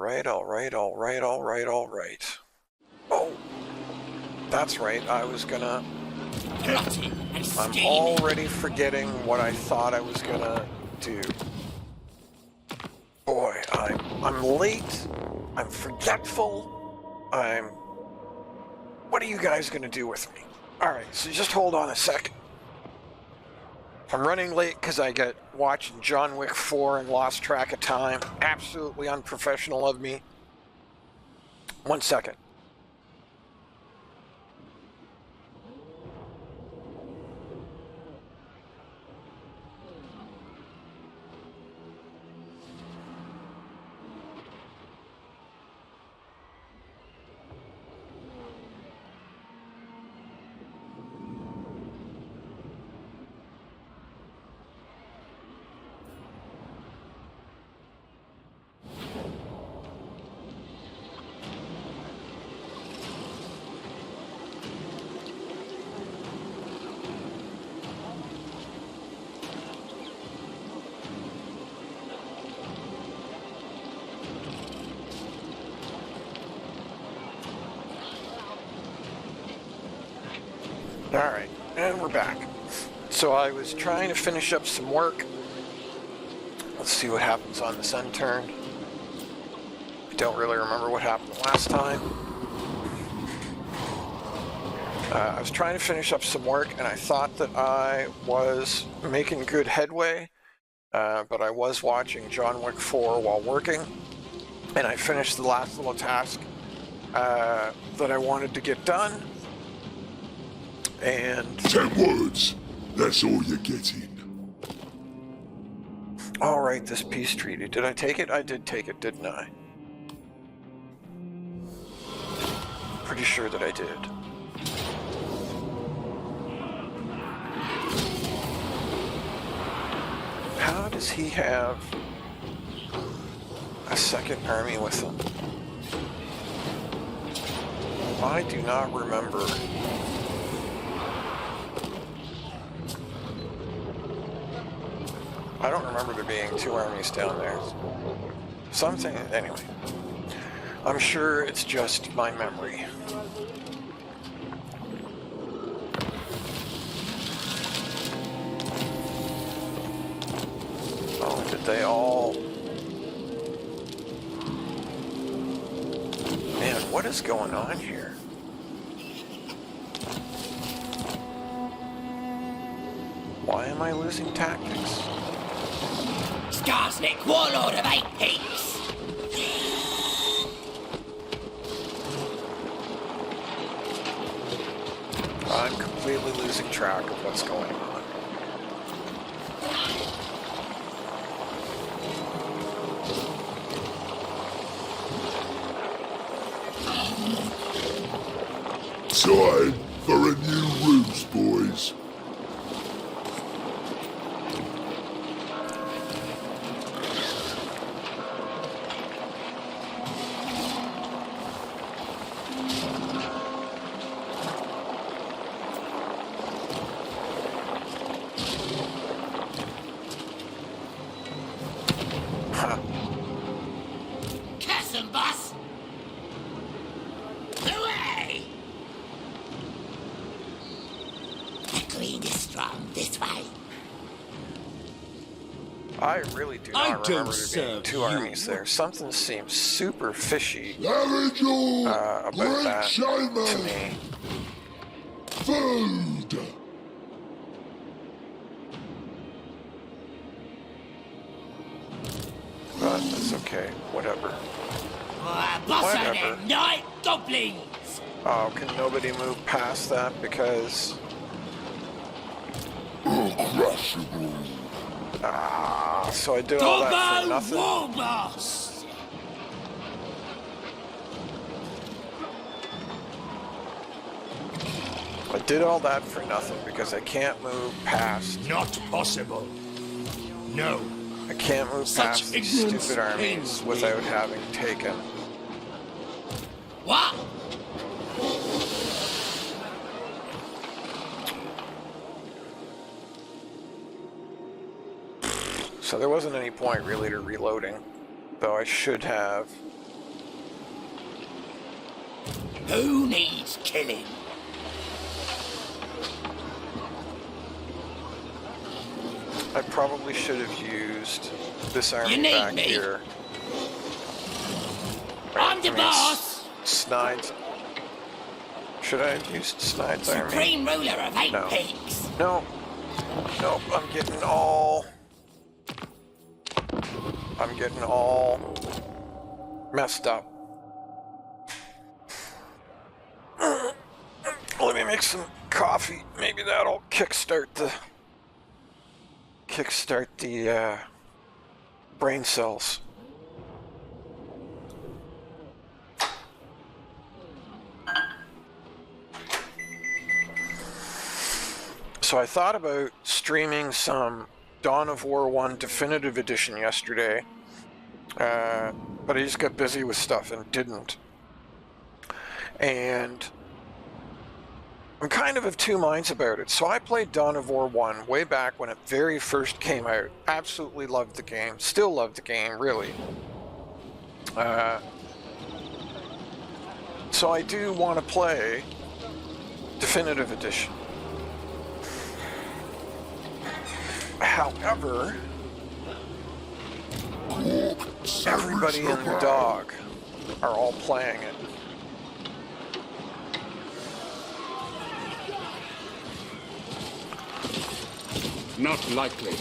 alright, alright, alright, alright, alright. Oh! That's right, I was gonna... I'm already forgetting what I thought I was gonna do. Boy, I'm late, I'm forgetful, What are you guys gonna do with me? Alright, so just hold on a second. I'm running late because I got watching John Wick 4 and lost track of time. Absolutely unprofessional of me. 1 second. Alright, and we're back. So I was trying to finish up some work. Let's see what happens on this end turn. I don't really remember what happened last time. I was trying to finish up some work, and I thought that I was making good headway, but I was watching John Wick 4 while working, and I finished the last little task that I wanted to get done. And 10 words. That's all you're getting. All right, this peace treaty. Did I take it? I did take it, didn't I? Pretty sure that I did. How does he have a second army with him? I do not remember. I don't remember there being 2 armies down there. Something, anyway. I'm sure it's just my memory. Oh, did they all... Man, what is going on here? Why am I losing tactics? Skarsnik, warlord of 8 peaks! I'm completely losing track of what's going on. Time for a new ruse, boys. I really do not remember there being 2 armies there. Something seems super fishy about that to me. Food! But that's okay, whatever. Whatever. Night goblins! Oh, can nobody move past that because... Uncrushable. Ah, so I did all that for nothing. Warboss! I did all that for nothing because I can't move past... Not possible. No. I can't move past these stupid armies without having taken... What? So there wasn't any point really to reloading, though I should have Who needs killing? I probably should have used this army need back me? here. I'm the boss! Snide's. Should I have used Snide's army? Supreme ruler of 8 No. peaks. No. Nope, I'm getting all messed up. Let me make some coffee. Maybe that'll kickstart the brain cells. So I thought about streaming some Dawn of War 1 Definitive Edition yesterday, but I just got busy with stuff and didn't. And I'm kind of two minds about it. So I played Dawn of War 1 way back when it very first came out. Absolutely loved the game. Still love the game, really. So I do want to play Definitive Edition. However, everybody and the dog are all playing it. Not likely.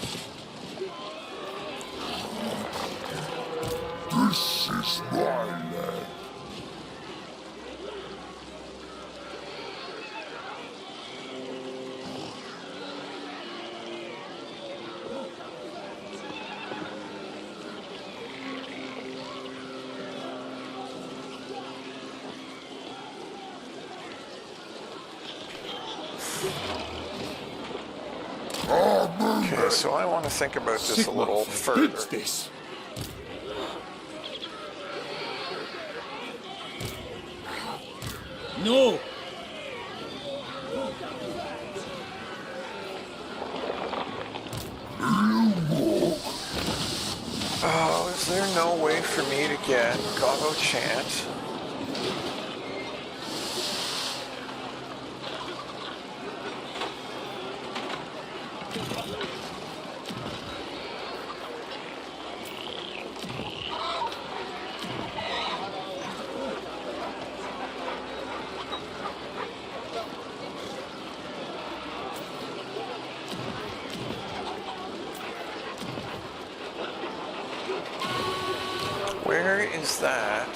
This is my land. Okay, so I want to think about this a little further. Forbids this. No! Oh, is there no way for me to get Gobbo Chant? Where is that?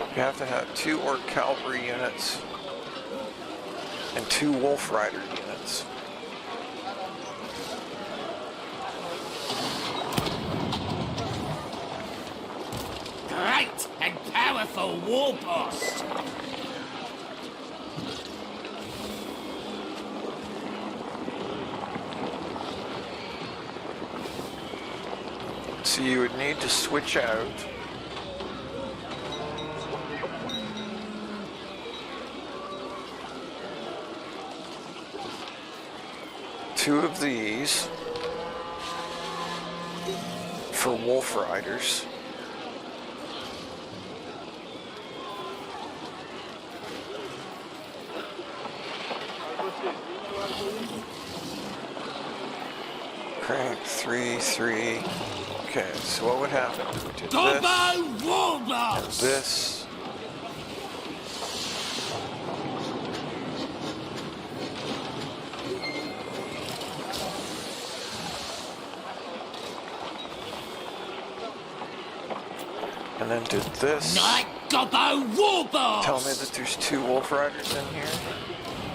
You have to have 2 Orc Cavalry units and 2 Wolf Rider units. Great and powerful war post! So you would need to switch out two of these for Wolf Riders. Crank 3, 3. Okay, so what would happen if we did Gorbad Ironclaw! this? And then did this. Night Gobbo war boss! Tell me that there's 2 Wolf Riders in here.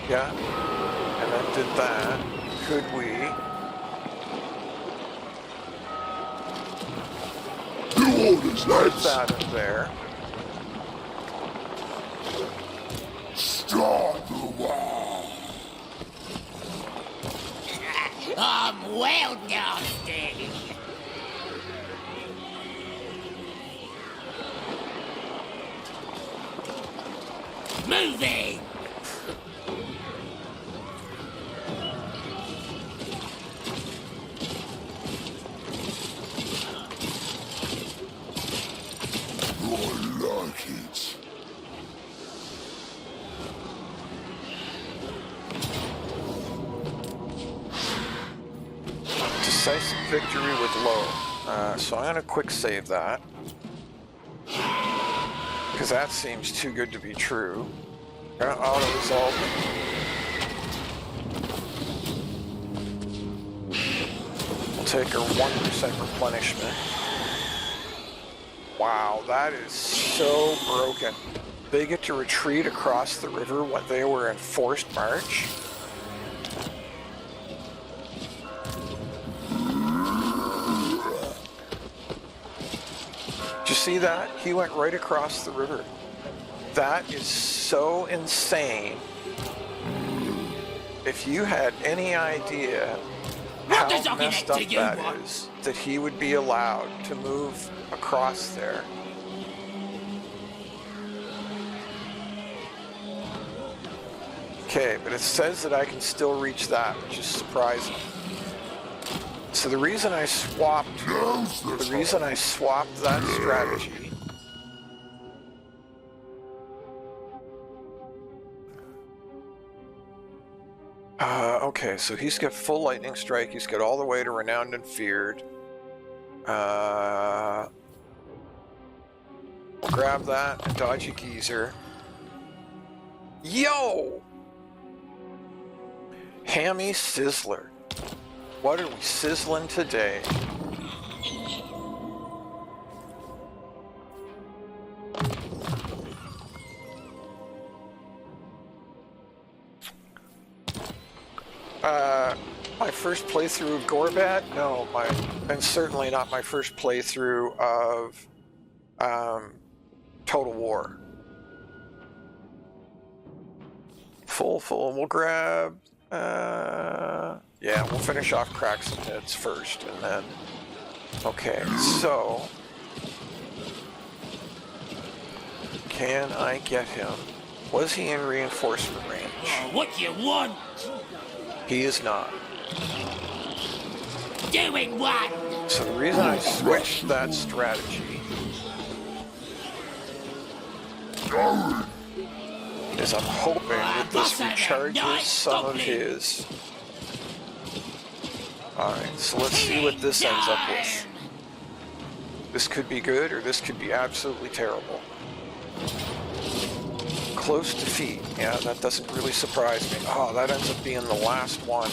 Yeah. And then did that. Could we? Orders, Put lads. that in there. Start the war. I'm well nasty! Moving! Decisive victory with low. So I'm going to quick save that. Because that seems too good to be true. Auto-resolve it. We'll take our 1% replenishment. Wow, that is so broken. They get to retreat across the river when they were in forced march. Did you see that? He went right across the river. That is so insane. If you had any idea how messed up that is, that he would be allowed to move across there. Okay, but it says that I can still reach that, which is surprising. So the reason I swapped that strategy okay, so he's got full lightning strike, he's got all the way to renowned and feared. We'll grab that and dodgy geezer. Yo! Hammy Sizzler. What are we sizzling today? My first playthrough of Gorbad? No, and certainly not my first playthrough of Total War. Full, we'll grab, yeah, we'll finish off cracks and hits first, and then, okay, so, can I get him? Was he in reinforcement range? What you want? He is not. Doing what? So the reason I switched that strategy is I'm hoping that this recharges some of his. Alright, so let's see what this ends up with. This could be good, or this could be absolutely terrible. Close defeat. Yeah, that doesn't really surprise me. Oh, that ends up being the last one.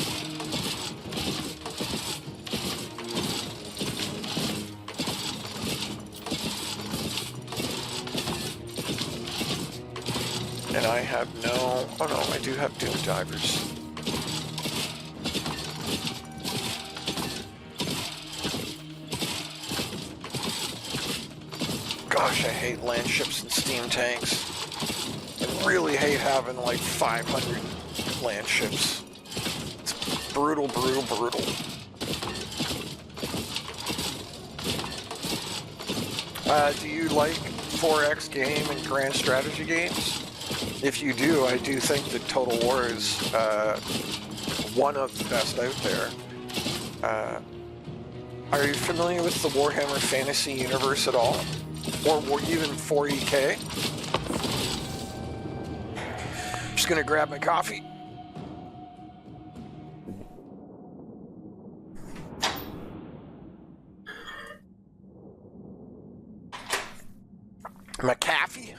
And I have no... Oh no, I do have Doom Divers. Gosh, I hate land ships and steam tanks. I really hate having like 500 land ships. It's brutal, brutal, brutal. Do you like 4X game and grand strategy games? If you do, I do think that Total War is one of the best out there. Are you familiar with the Warhammer Fantasy Universe at all? Or even 4EK? Just gonna grab my coffee. My coffee?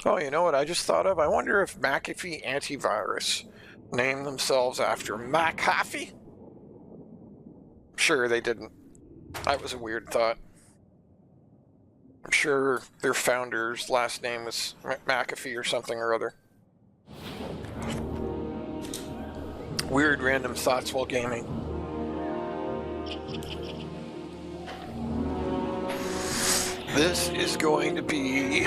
Oh, you know what I just thought of? I wonder if McAfee Antivirus named themselves after McAfee? Sure, they didn't. That was a weird thought. I'm sure their founder's last name was McAfee or something or other. Weird random thoughts while gaming. This is going to be...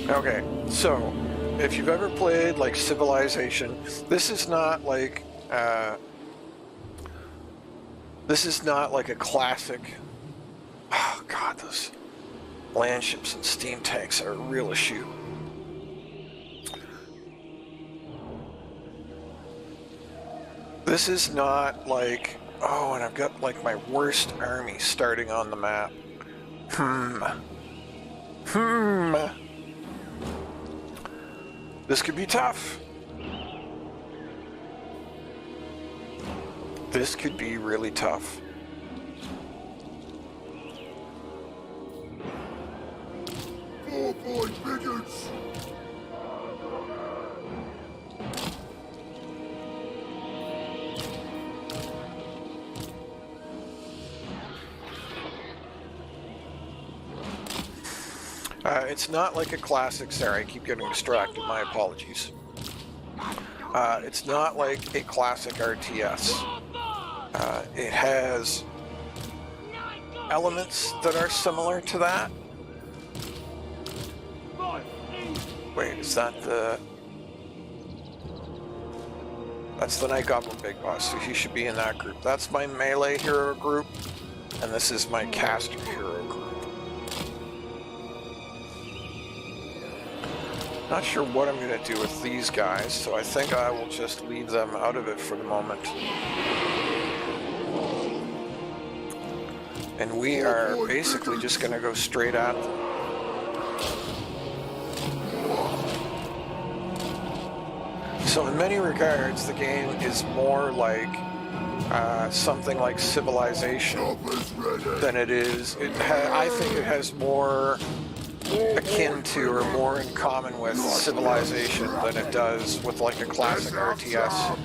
Okay, so if you've ever played like Civilization, this is not like a classic. Oh God, those land ships and steam tanks are a real issue. This is not like, oh, and I've got like my worst army starting on the map. This could be tough. This could be really tough. Four boy bigots! It's not like a classic. Sorry, I keep getting distracted. My apologies. It's not like a classic RTS. It has elements that are similar to that. Wait, is that the... That's the Night Goblin Big Boss, so he should be in that group. That's my melee hero group, and this is my caster hero group. Not sure what I'm going to do with these guys, so I think I will just leave them out of it for the moment. And we are basically just going to go straight at them. So in many regards, the game is more like something like Civilization than it is. I think it has more akin to or more in common with Civilization than it does with like a classic RTS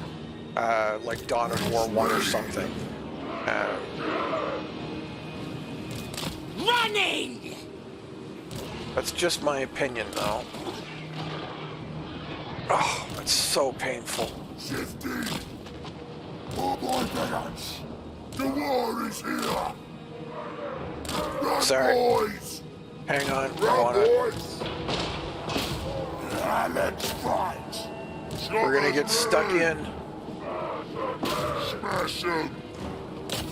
like Dawn of War 1 or something. Running! That's just my opinion though. Oh, that's so painful. 15! Four boy bigots! The war is here! Run, Sorry. boys! Hang on, I Run, wanna... boys! Let's fight! We're gonna get stuck in. Smash him!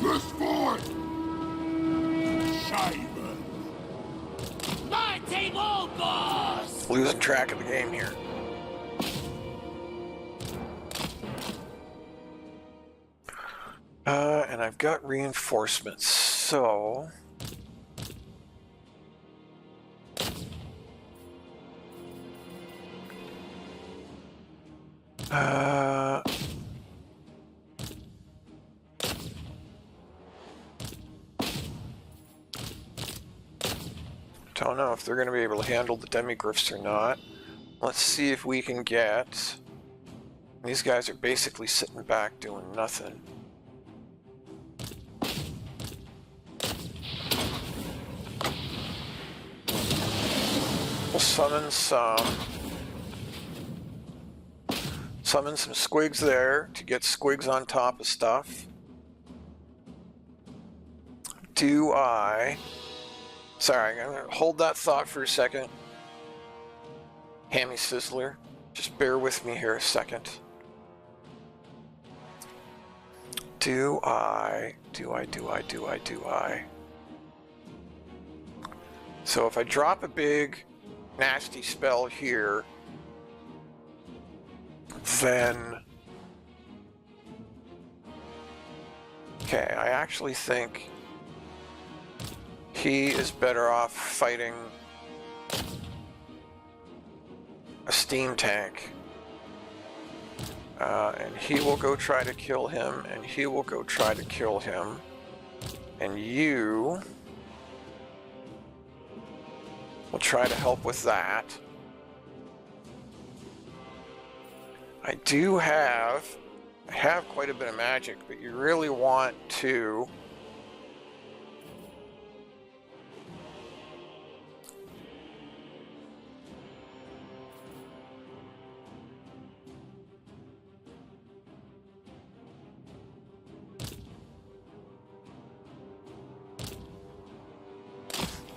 Let's fight! Simon! My table, boss! Losing track of the game here. And I've got reinforcements, so... Don't know if they're going to be able to handle the demigriffs or not. Let's see if we can get... These guys are basically sitting back doing nothing. We'll summon some squigs there to get squigs on top of stuff. Sorry, I'm gonna hold that thought for a second. Hammy Sizzler, just bear with me here a second. Do I? So if I drop a big nasty spell here, then... Okay, I actually think he is better off fighting a steam tank. And he will go try to kill him, and he will go try to kill him. And you will try to help with that. I have quite a bit of magic, but you really want to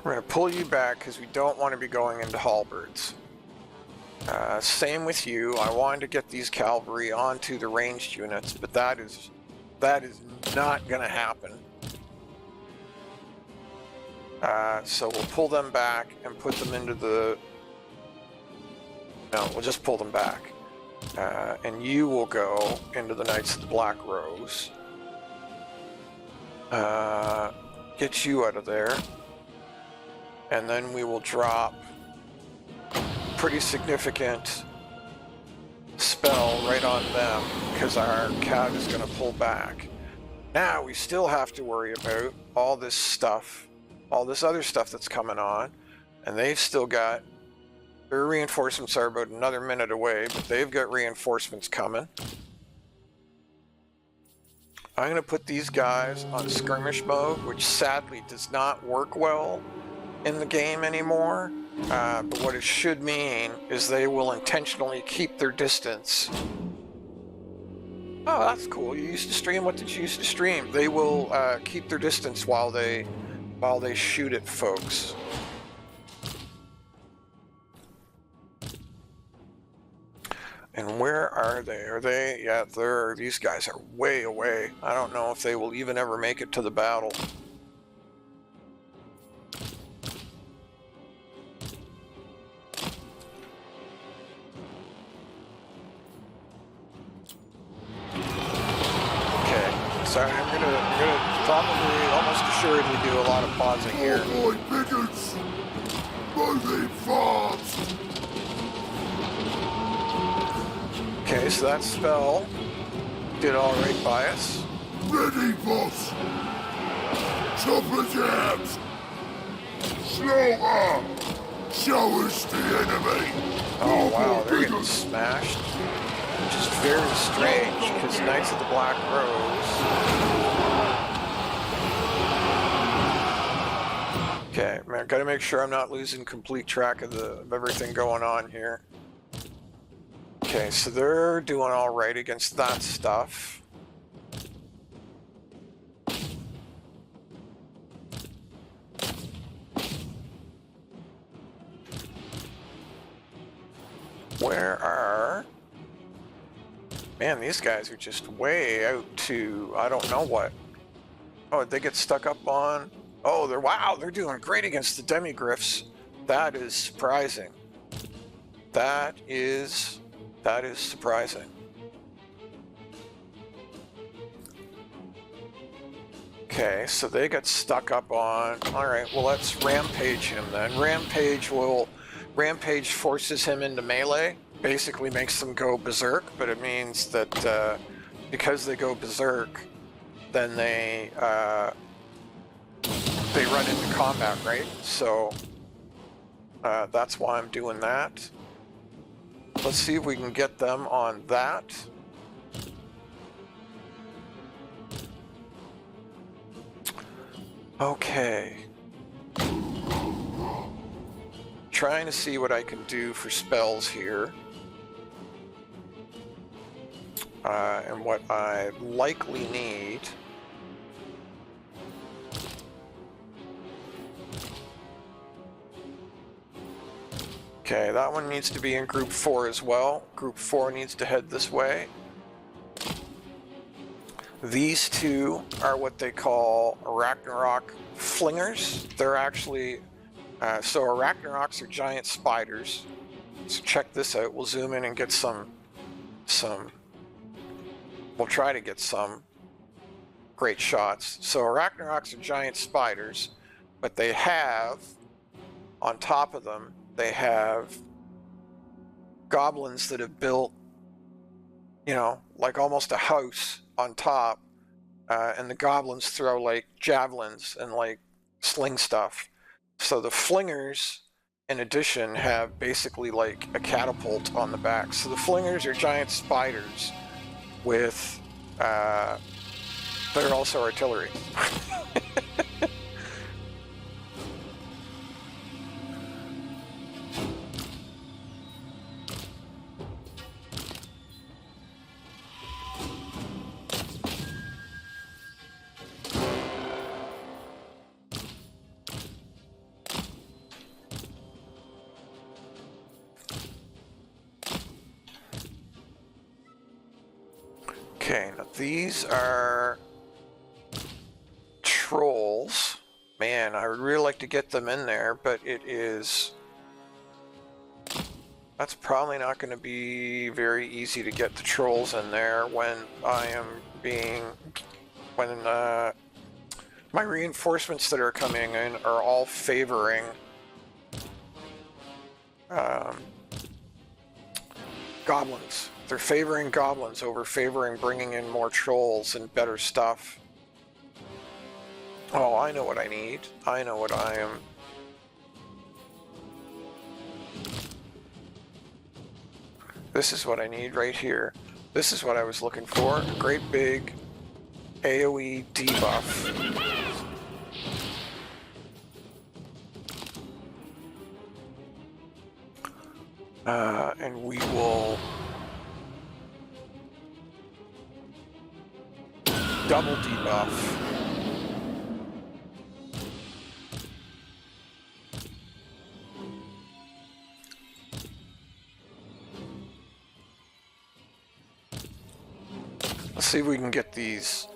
we're going to pull you back because we don't want to be going into halberds. Same with you. I wanted to get these cavalry onto the ranged units, but that is not going to happen. So we'll pull them back and put them into the... No, we'll just pull them back. And you will go into the Knights of the Black Rose. Get you out of there. and then we will drop pretty significant spell right on them because our cat is going to pull back. Now we still have to worry about all this stuff, all this other stuff that's coming on, and they've still got, their reinforcements are about another minute away, but they've got reinforcements coming. I'm going to put these guys on skirmish mode, which sadly does not work well in the game anymore. But what it should mean is they will intentionally keep their distance. Oh, that's cool. You used to stream. What did you used to stream? They will keep their distance while they shoot at folks. And where are they? Are they? Yeah, these guys are way away. I don't know if they will even ever make it to the battle. Okay, sorry, I'm gonna probably almost assuredly do a lot of pausing here. Oh boy, bigots! Moving fast! Okay, so that spell did all right by us. Ready, boss! Chopper jabs! Slaughter! Show us the enemy! Oh wow, they're getting smashed. Which is very strange, because Knights of the Black Rose... Okay, man, gotta make sure I'm not losing complete track of everything going on here. Okay, so they're doing all right against that stuff. Where are... Man, these guys are just way out to... I don't know what. Oh, they get stuck up on... Oh, they're doing great against the demigriffs. That is surprising. That is surprising. Okay, so they got stuck up on... Alright, well let's rampage him then. Rampage forces him into melee. Basically makes them go berserk, but it means that because they go berserk, then they run into combat, right? So that's why I'm doing that. Let's see if we can get them on that. Okay. Trying to see what I can do for spells here. And what I likely need. Okay, that one needs to be in group 4 as well. Group 4 needs to head this way. These two are what they call Ragnarok flingers. They're actually, so Ragnaroks are giant spiders. So check this out. We'll zoom in and get some, we'll try to get some great shots. So Ragnaroks are giant spiders, but they have, on top of them, they have goblins that have built, you know, like almost a house on top, and the goblins throw like javelins and like sling stuff. So the flingers, in addition, have basically like a catapult on the back. So the flingers are giant spiders with, they're also artillery. Okay, now these are trolls. Man, I would really like to get them in there, but it is... That's probably not going to be very easy to get the trolls in there when I am being... When my reinforcements that are coming in are all favoring um, goblins. They're favoring goblins over favoring bringing in more trolls and better stuff. Oh, I know what I need. I know what I am. This is what I need right here. This is what I was looking for. A great big AoE debuff. And we will double debuff. Let's see if we can get these.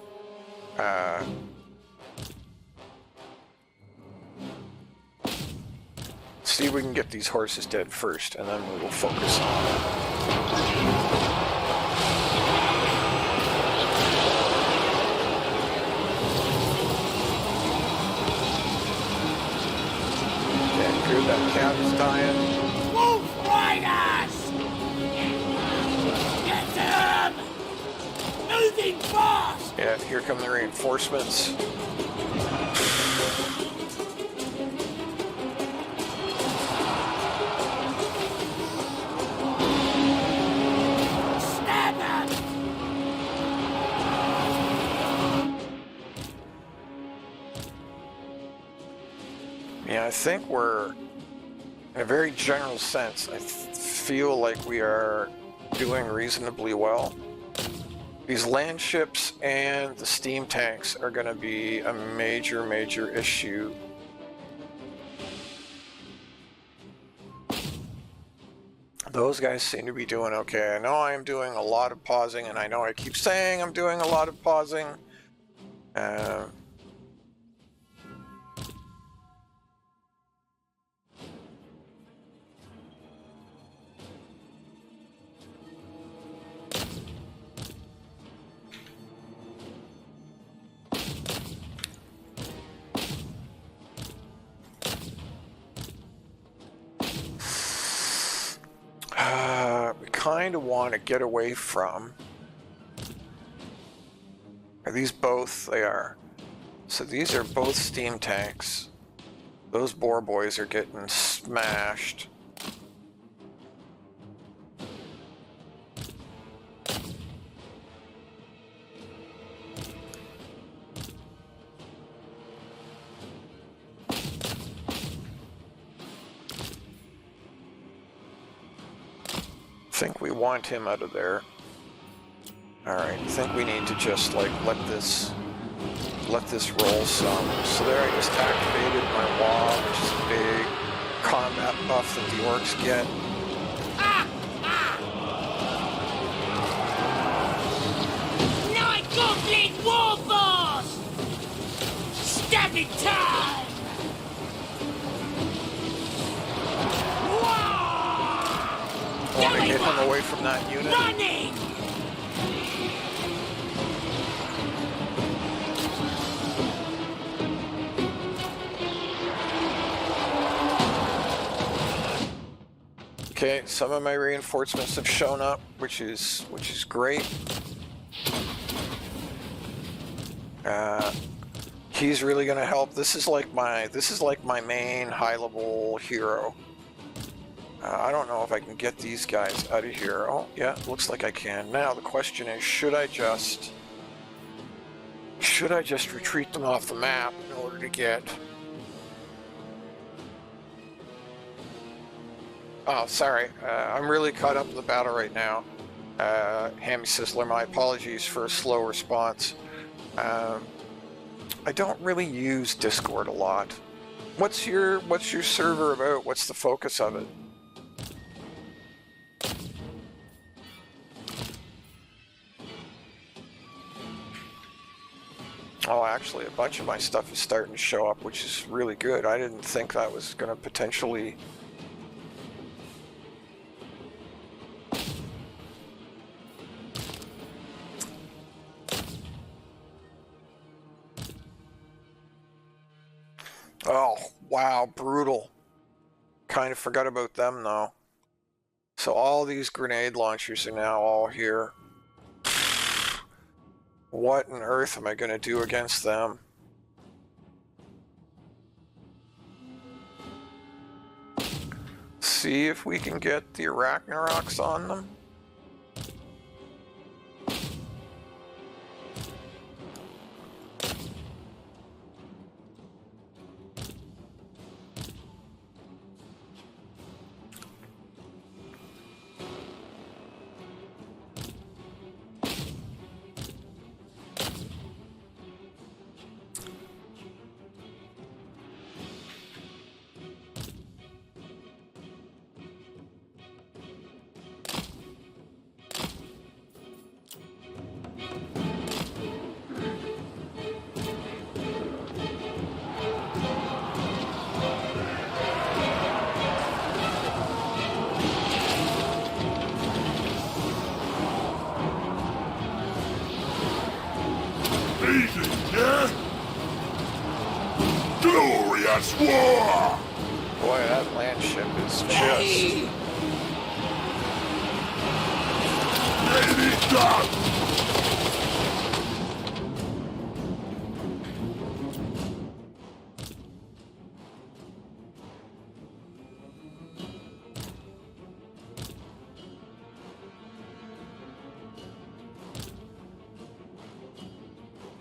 See if we can get these horses dead first, and then we will focus on. Good, that cat is dying. Wolf Riders! Get them! Moving fast! Yeah, here come the reinforcements. Stab them! Yeah, I think we're, in a very general sense, I feel like we are doing reasonably well. These land ships and the steam tanks are going to be a major, major issue. Those guys seem to be doing okay. I know I'm doing a lot of pausing, and I know I keep saying I'm doing a lot of pausing. We kind of want to get away from. Are these both? They are. So these are both steam tanks. Those boar boys are getting smashed. I think we want him out of there. Alright, I think we need to just like let this roll some. So there I just activated my wall, which is a big combat buff that the orcs get. Night Goblin Warforce! Stabbing time! I want to get him away from that unit. Running! Okay, some of my reinforcements have shown up, which is great. He's really going to help. This is like my main high-level hero. I don't know if I can get these guys out of here. Oh, yeah, looks like I can. Now the question is, should I just retreat them off the map in order to get? Oh, sorry. I'm really caught up in the battle right now. Hammy Sizzler, my apologies for a slow response. I don't really use Discord a lot. What's your server about? What's the focus of it? Oh, actually, a bunch of my stuff is starting to show up, which is really good. I didn't think that was going to potentially... Oh, wow, brutal. Kind of forgot about them though. So all these grenade launchers are now all here. What on earth am I going to do against them? See if we can get the Arachnaroks on them. Easy, yeah? Glorious war! Boy, that land ship is just... Get it done!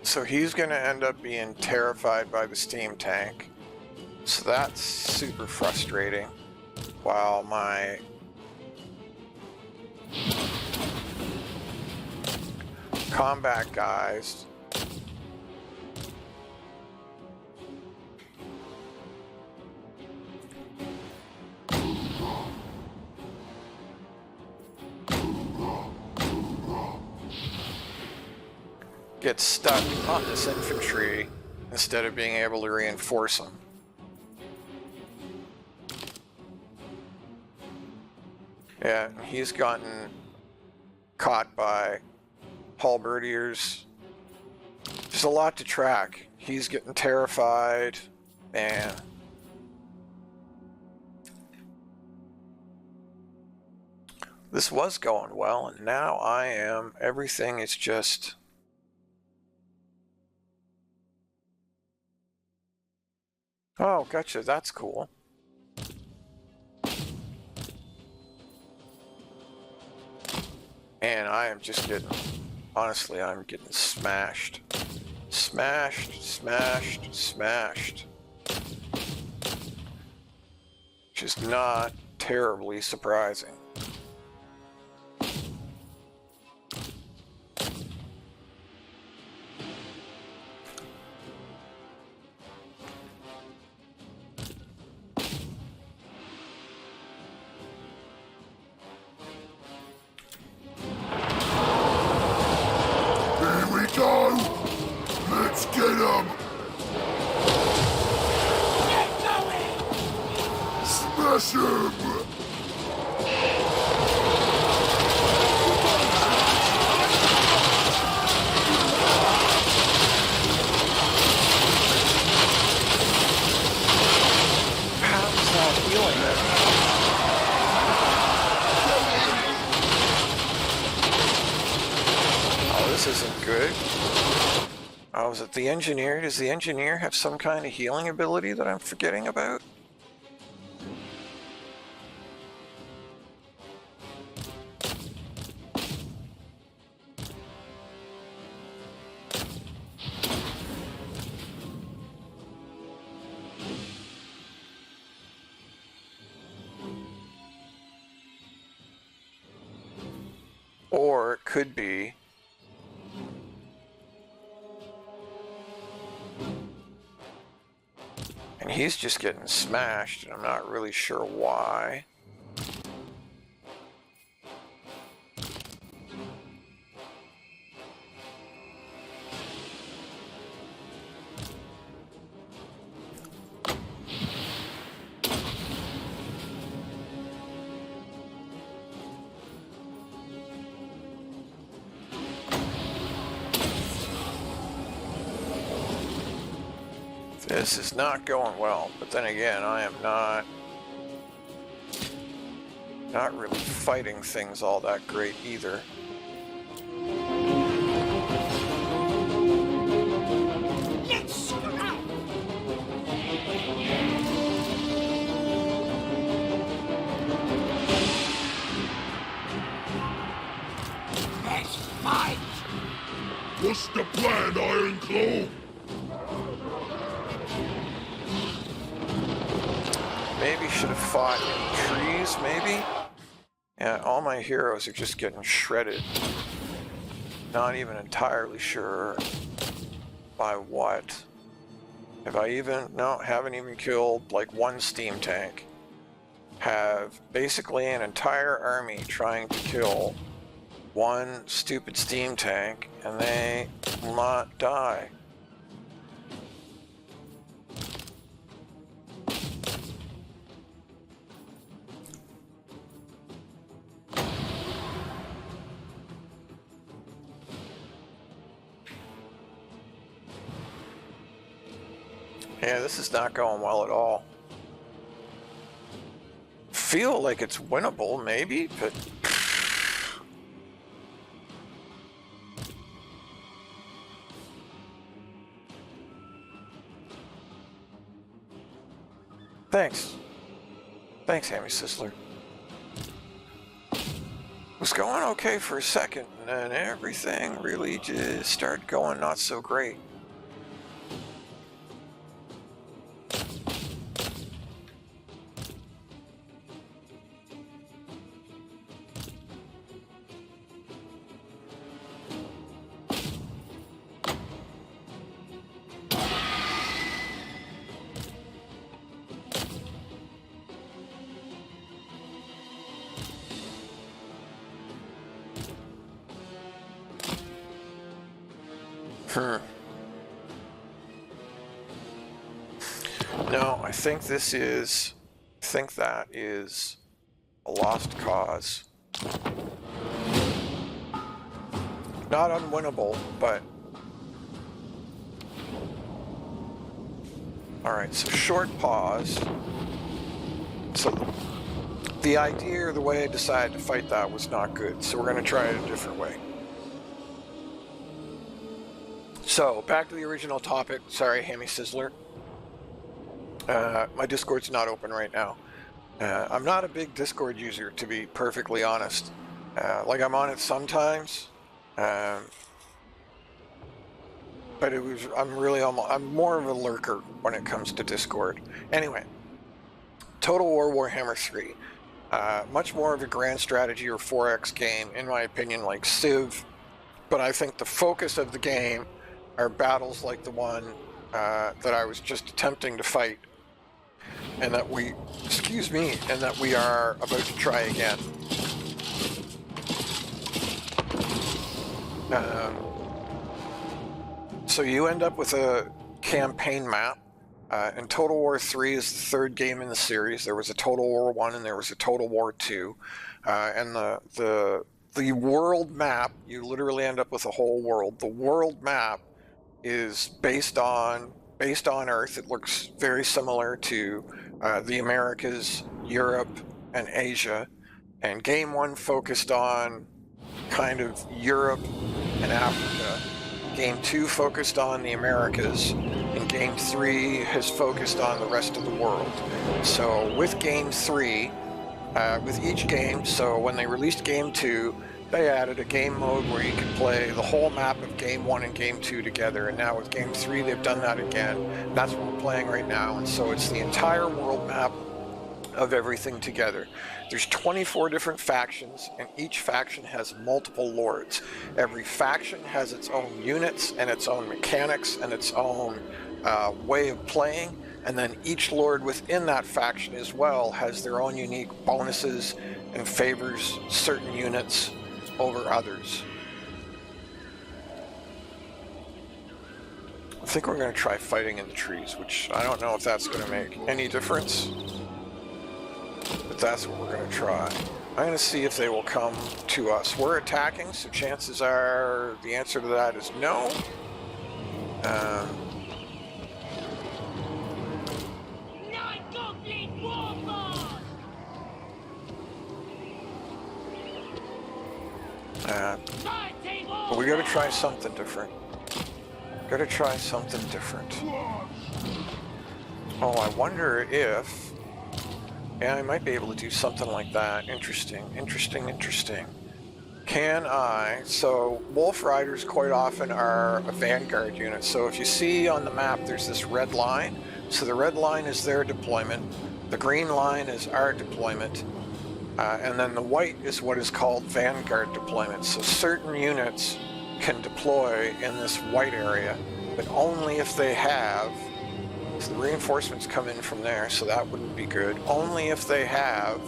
So he's going to end up being terrified by the steam tank. So that's super frustrating. While my combat guys get stuck on this infantry instead of being able to reinforce them. Yeah, he's gotten caught by halberdiers. There's a lot to track. He's getting terrified, and this was going well, and now everything is just... Oh, gotcha, that's cool. And I am just getting, honestly, I'm getting smashed. Smashed, smashed, smashed. Which is not terribly surprising. Let's get him! Get going! Smash him! How's that healing them? Oh, this isn't good. Oh, is it the engineer? Does the engineer have some kind of healing ability that I'm forgetting about? Or it could be and he's just getting smashed, and I'm not really sure why. This is not going well, but then again, I am not Not really fighting things all that great either. Let's scrap! Let's fight! What's the plan, Ironclaw? Maybe should have fought in trees, maybe? Yeah, all my heroes are just getting shredded. Not even entirely sure by what. Have I even... No, haven't even killed like one steam tank. Have basically an entire army trying to kill one stupid steam tank, and they will not die. Yeah, this is not going well at all. Feel like it's winnable, maybe, but... Thanks. Thanks, Hammy Sizzler. Was going okay for a second, and then everything really just started going not so great. No, I think that is a lost cause. Not unwinnable, but... Alright, so short pause. So the idea or the way I decided to fight that was not good, so we're going to try it a different way. So, back to the original topic. Sorry, Hammy Sizzler. My Discord's not open right now. I'm not a big Discord user, to be perfectly honest. Like, I'm on it sometimes. But I'm more of a lurker when it comes to Discord. Anyway, Total War Warhammer 3. Much more of a grand strategy or 4X game, in my opinion, like Civ. But I think the focus of the game are battles like the one that I was just attempting to fight, and that we are about to try again. So you end up with a campaign map, and Total War 3 is the third game in the series. There was a Total War 1 and there was a Total War 2, and the world map, you literally end up with a whole world. The world map is based on Earth. It looks very similar to the Americas, Europe, and Asia. And Game 1 focused on kind of Europe and Africa. Game 2 focused on the Americas. And Game 3 has focused on the rest of the world. So with Game 3, with each game, so when they released Game 2, they added a game mode where you can play the whole map of Game 1 and Game 2 together, and now with Game 3 they've done that again. That's what we're playing right now, and so it's the entire world map of everything together. There's 24 different factions, and each faction has multiple lords. Every faction has its own units and its own mechanics and its own way of playing, and then each lord within that faction as well has their own unique bonuses and favors certain units over others. I think we're going to try fighting in the trees, which I don't know if that's going to make any difference, but that's what we're going to try. I'm going to see if they will come to us. We're attacking, so chances are the answer to that is no. we gotta try something different. Gotta try something different. Oh, I wonder if... Yeah, I might be able to do something like that. Interesting, interesting, interesting. Can I... So, Wolf Riders quite often are a vanguard unit. So if you see on the map, there's this red line. So the red line is their deployment. The green line is our deployment. And then the white is what is called vanguard deployment. So certain units can deploy in this white area, but only if they have... So the reinforcements come in from there, so that wouldn't be good. Only if they have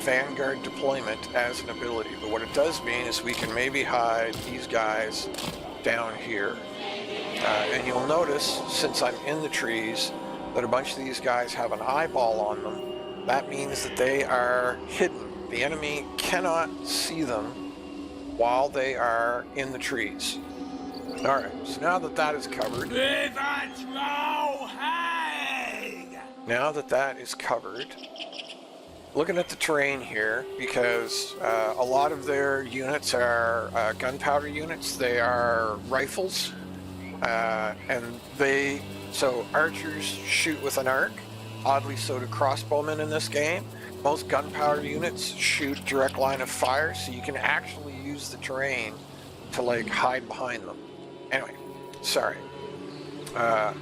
vanguard deployment as an ability. But what it does mean is we can maybe hide these guys down here. And you'll notice, since I'm in the trees, that a bunch of these guys have an eyeball on them. That means that they are hidden. The enemy cannot see them while they are in the trees. Alright, so now that that is covered... Now that that is covered... Looking at the terrain here, because a lot of their units are gunpowder units. They are rifles. And they... So archers shoot with an arc. Oddly so do crossbowmen in this game. Most gunpowder units shoot direct line of fire, so you can actually use the terrain to like hide behind them. Anyway, sorry. Yeah,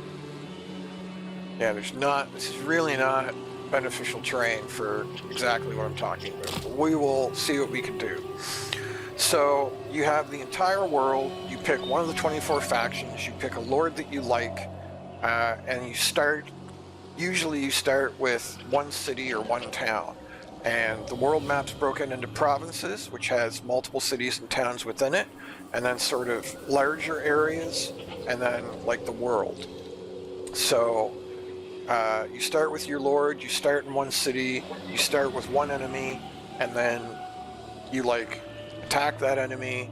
this is really not beneficial terrain for exactly what I'm talking about. But we will see what we can do. So you have the entire world. You pick one of the 24 factions. You pick a lord that you like, and you start. Usually you start with one city or one town. And the world map's broken into provinces, which has multiple cities and towns within it, and then sort of larger areas, and then like the world. So you start with your lord, you start in one city, you start with one enemy, and then you like attack that enemy,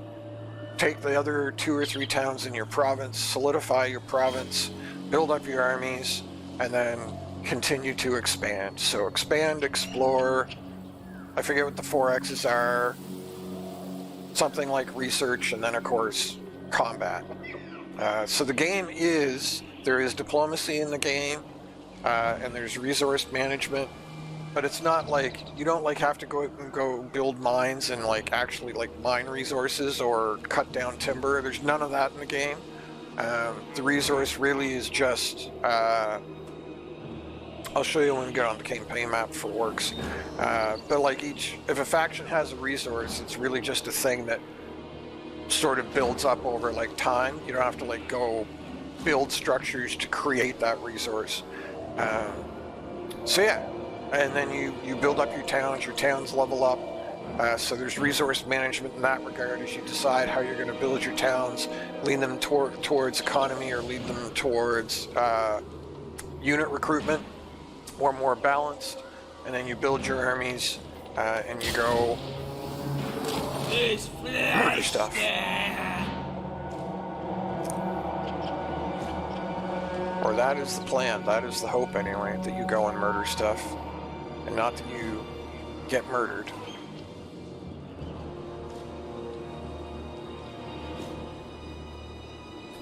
take the other 2 or 3 towns in your province, solidify your province, build up your armies, and then continue to expand. So expand, explore, I forget what the 4 X's are, something like research, and then of course combat. So the game is, there is diplomacy in the game, and there's resource management, but it's not like, you don't like have to go out and go build mines and like actually like mine resources or cut down timber. There's none of that in the game. The resource really is just, I'll show you when we get on the campaign map for works. But like if a faction has a resource, it's really just a thing that sort of builds up over like time. You don't have to like go build structures to create that resource. So yeah, and then you build up your towns level up. So there's resource management in that regard as you decide how you're going to build your towns, lead them towards economy or lead them towards unit recruitment, or more balanced, and then you build your armies and you go murder stuff. Or that is the plan, that is the hope anyway, that you go and murder stuff, and not that you get murdered.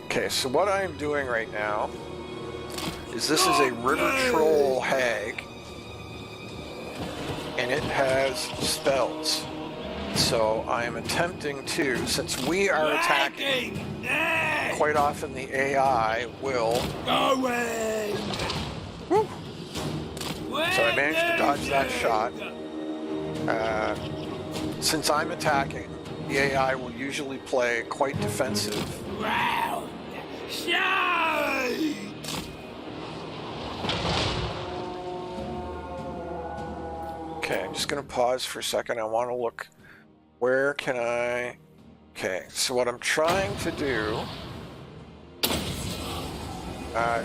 Okay, so what I am doing right now is this is a river troll hag, and it has spells. So I am attempting to, since we are attacking, quite often the AI will... Woo! So I managed to dodge that shot. Since I'm attacking, the AI will usually play quite defensive. Okay, I'm just going to pause for a second. I want to look, where can I... Okay, so what I'm trying to do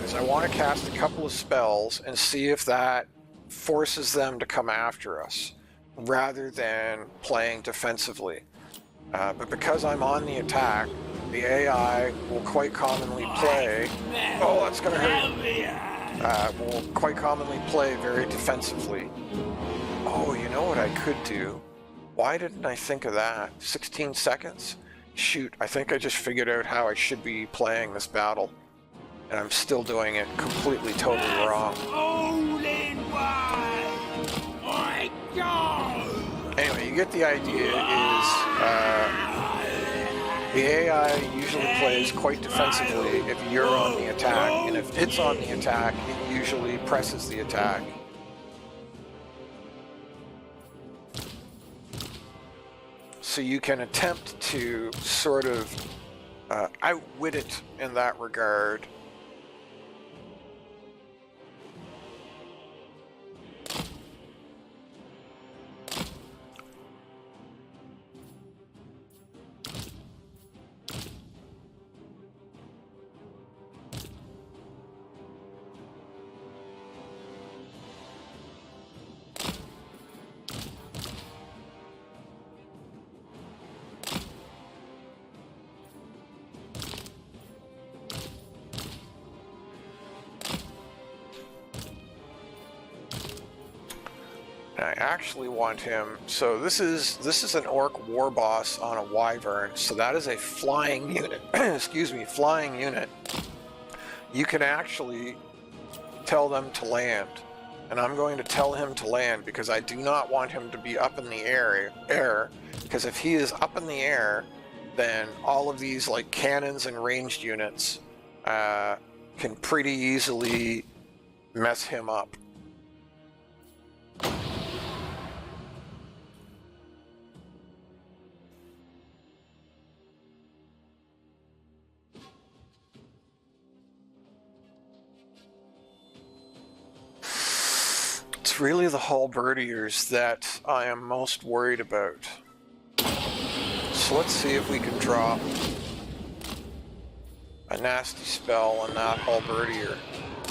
is I want to cast a couple of spells and see if that forces them to come after us, rather than playing defensively. But because I'm on the attack, the AI will quite commonly play... Oh, that's going to hurt. Will quite commonly play very defensively. Oh, you know what I could do? Why didn't I think of that? 16 seconds? shoot, I think I just figured out how I should be playing this battle. And I'm still doing it completely, totally wrong. All in one. I go. Anyway, you get the idea is the AI usually plays quite defensively if you're on the attack, and if it's on the attack, it usually presses the attack. So you can attempt to sort of outwit it in that regard. I actually want him, so this is an orc war boss on a wyvern, so that is a flying unit. Excuse me, flying unit. You can actually tell them to land, and I'm going to tell him to land because I do not want him to be up in the air, because if he is up in the air, then all of these like cannons and ranged units can pretty easily mess him up. It's really the halberdiers that I am most worried about. So let's see if we can drop a nasty spell on that halberdier.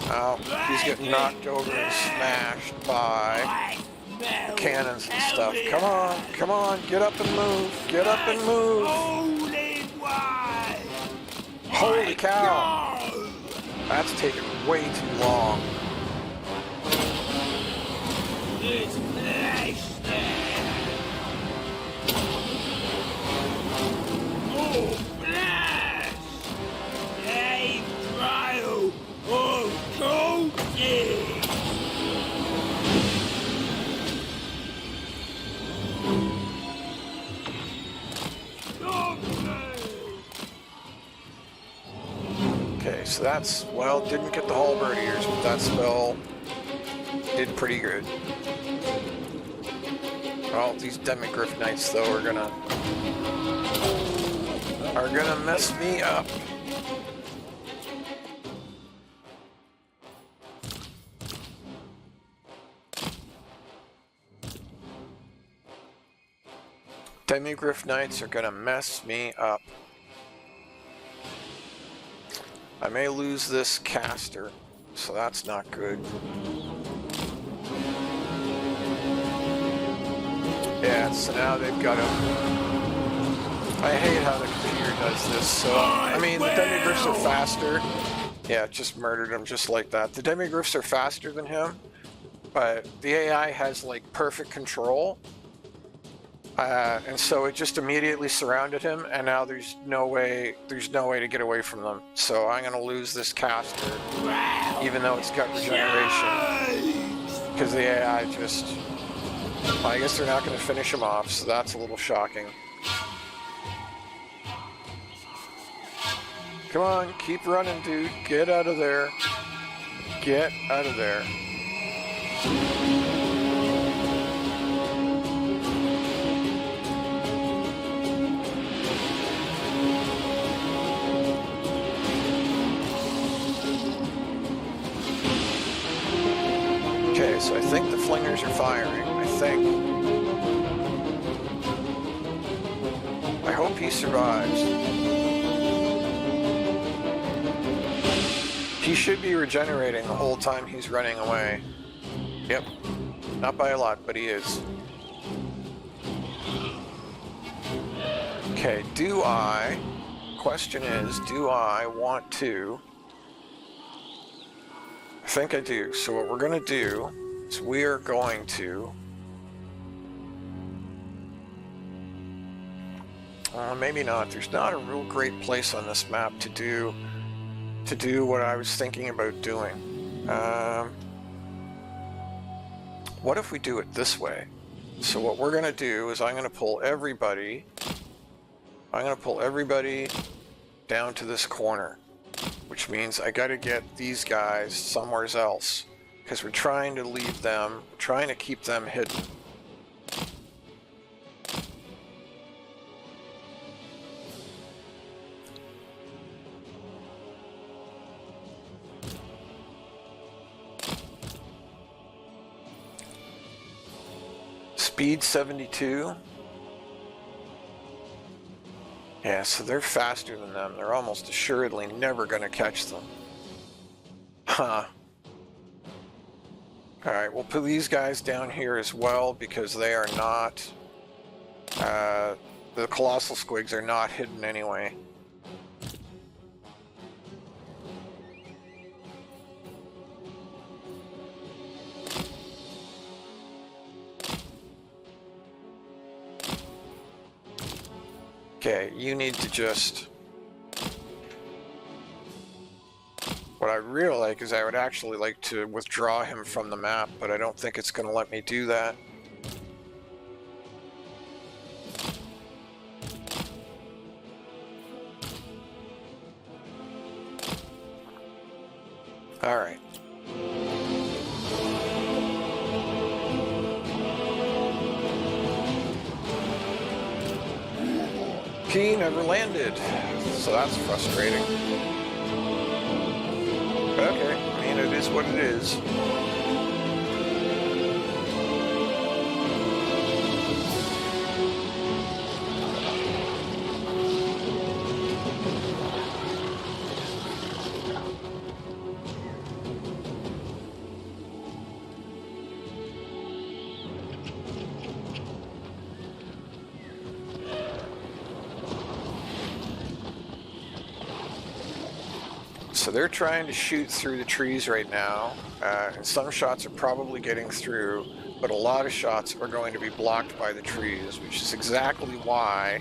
Oh, he's getting knocked over and smashed by cannons and stuff. Come on, come on, get up and move, get up and move. Holy cow! That's taken way too long. It's flesh there. Oh, flesh! A trial of coaching! Okay, so that's, well, didn't get the halberdiers, but that spell did pretty good. Well, these demigryph knights though are gonna mess me up. Demigryph knights are gonna mess me up. I may lose this caster, so that's not good. Yeah, so now they've got him. I hate how the computer does this. So, I mean, the demigryphs are faster. Yeah, just murdered him just like that. The demigryphs are faster than him, but the AI has like perfect control. And so it just immediately surrounded him, and now there's no way to get away from them. So I'm gonna lose this caster, even though it's got regeneration, because the AI just, well, I guess they're not gonna finish him off, so that's a little shocking. Come on, keep running, dude. Get out of there. Get out of there. Okay, so I think the flingers are firing. I think. I hope he survives. He should be regenerating the whole time he's running away. Yep. Not by a lot, but he is. Okay, question is, do I want to? I think I do. So what we're going to do is we are going to Maybe not. There's not a real great place on this map to do what I was thinking about doing. What if we do it this way? So what we're gonna do is I'm gonna pull everybody down to this corner, which means I gotta get these guys somewhere else because we're trying to leave them, trying to keep them hidden. Speed 72. Yeah, so they're faster than them. They're almost assuredly never going to catch them. Huh. Alright, we'll put these guys down here as well because they are not... the colossal squigs are not hidden anyway. Okay, you need to just... What I really like is I would actually like to withdraw him from the map, but I don't think it's going to let me do that. Alright. Key never landed, so that's frustrating. But okay, I mean, it is what it is. So they're trying to shoot through the trees right now, and some shots are probably getting through, but a lot of shots are going to be blocked by the trees, which is exactly why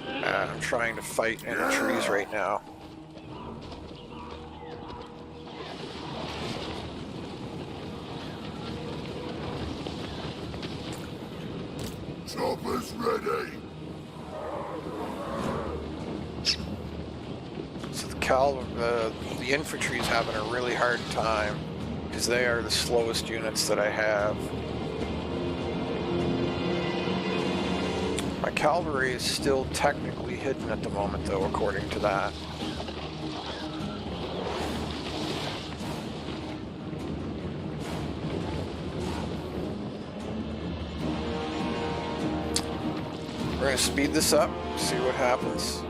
I'm trying to fight in the trees right now. Chopper's ready. So the infantry's having a really hard time because they are the slowest units that I have. My cavalry is still technically hidden at the moment, though, according to that. We're going to speed this up, see what happens.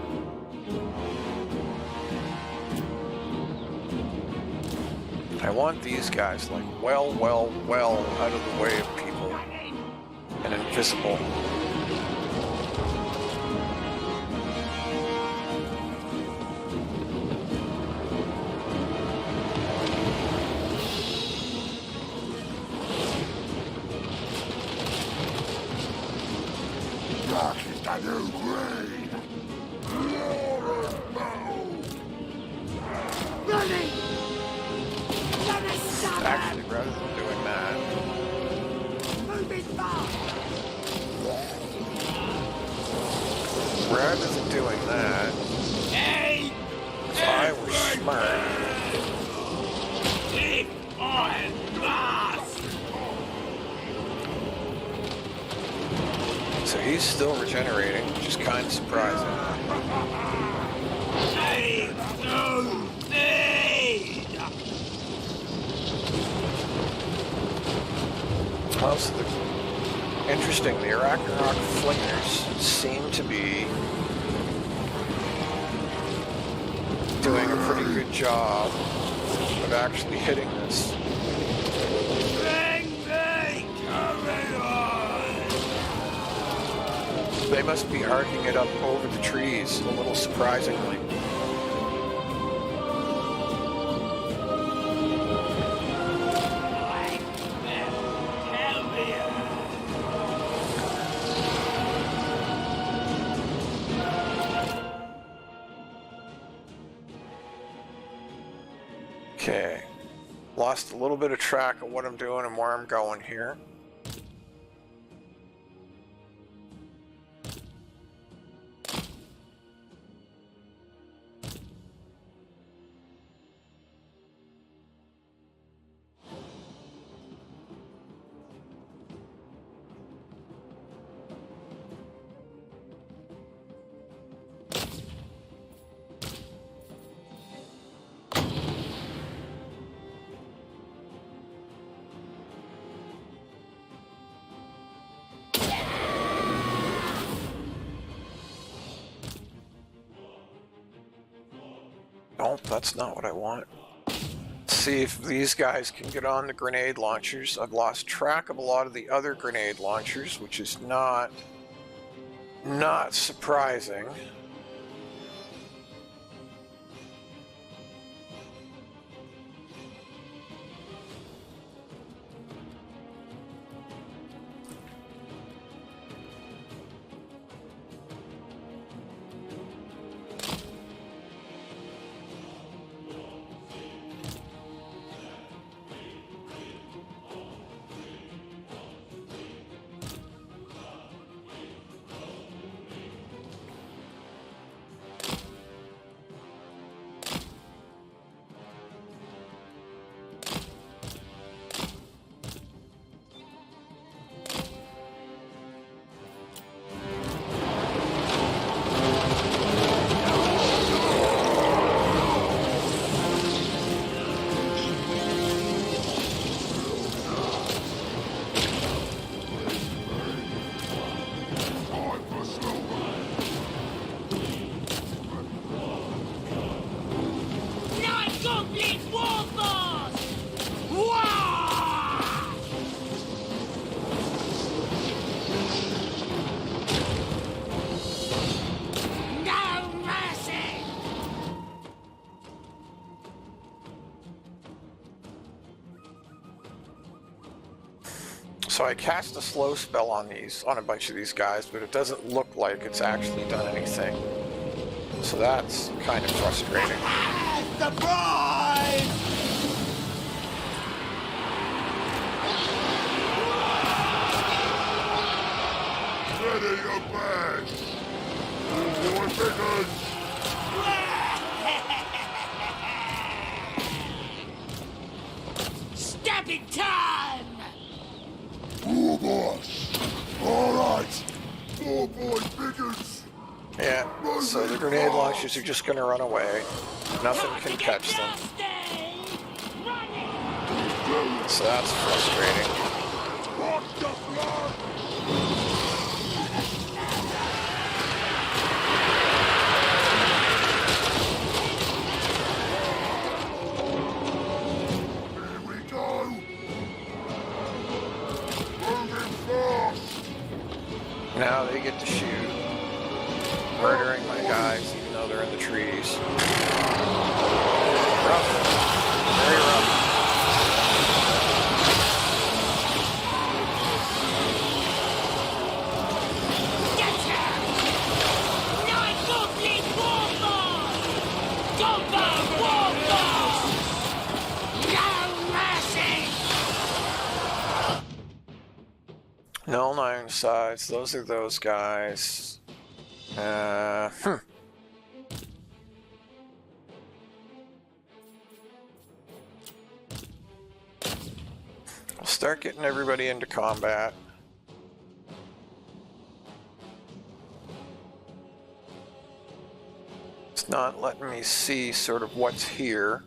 I want these guys like well out of the way of people and invisible. Actually, rather than doing that, if I were smart, so he's still regenerating, which is kind of surprising. Also, interesting, the Iconclaw flingers seem to be doing a pretty good job of actually hitting this. They must be arcing it up over the trees, a little surprisingly. Okay. Lost a little bit of track of what I'm doing and where I'm going here. Nope, that's not what I want. See if these guys can get on the grenade launchers. I've lost track of a lot of the other grenade launchers, which is not surprising. So I cast a slow spell on a bunch of these guys, but it doesn't look like it's actually done anything. So that's kind of frustrating. Surprise! Ready your bags! More figures! Stabbing time! Ooh, boss! Alright! More boy figures! Yeah, so the grenade launchers are just going to run away. Nothing can catch them. So that's frustrating. Watch the blood! Here we go! Moving fast! Now they get to shoot, murdering my guys even though they're in the trees. Rough. Very rough. Null Iron Sides, those are those guys. I'll start getting everybody into combat. It's not letting me see sort of what's here.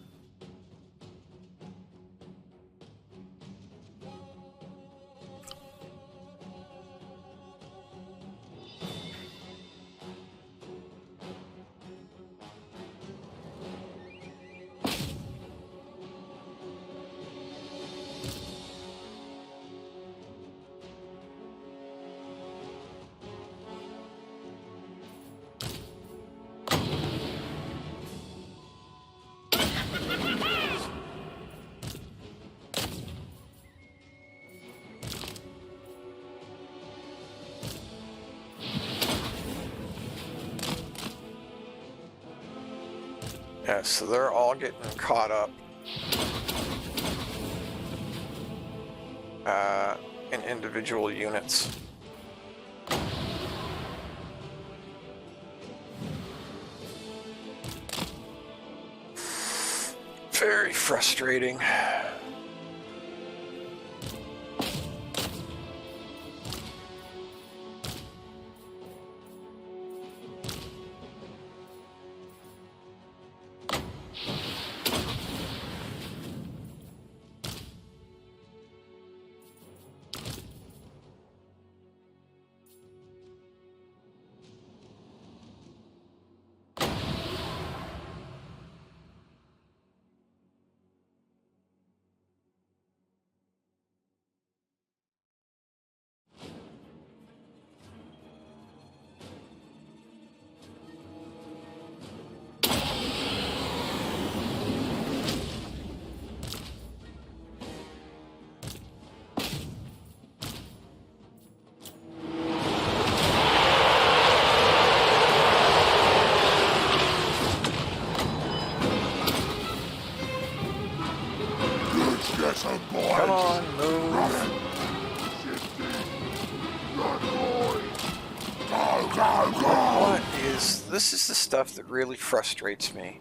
Yeah, so they're all getting caught up. in individual units. Very frustrating. Come on, move. What is... This is the stuff that really frustrates me.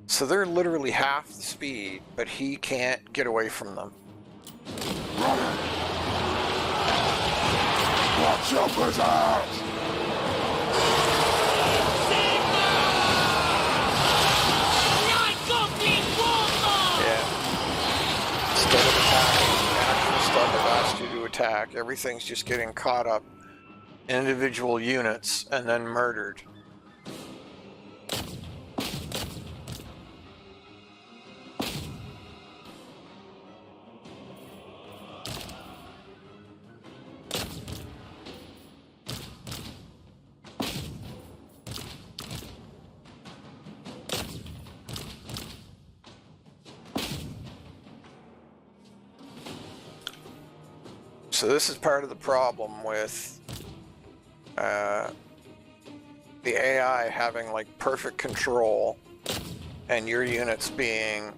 So they're literally half the speed, but he can't get away from them. Watch your business! Instead of attacking the actual stuff I've asked you to attack, everything's just getting caught up in individual units and then murdered. So this is part of the problem with the AI having like perfect control and your units being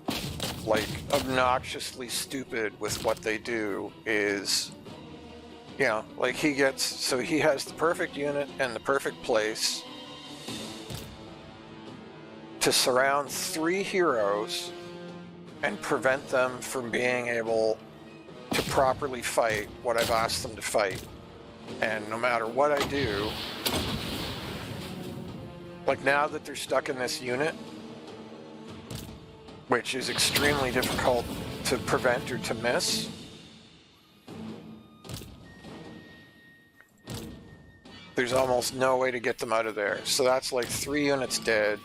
like obnoxiously stupid with what they do is, you know, like he has the perfect unit and the perfect place to surround 3 heroes and prevent them from being able to properly fight what I've asked them to fight. And no matter what I do, like now that they're stuck in this unit, which is extremely difficult to prevent or to miss, there's almost no way to get them out of there. So that's like 3 units dead.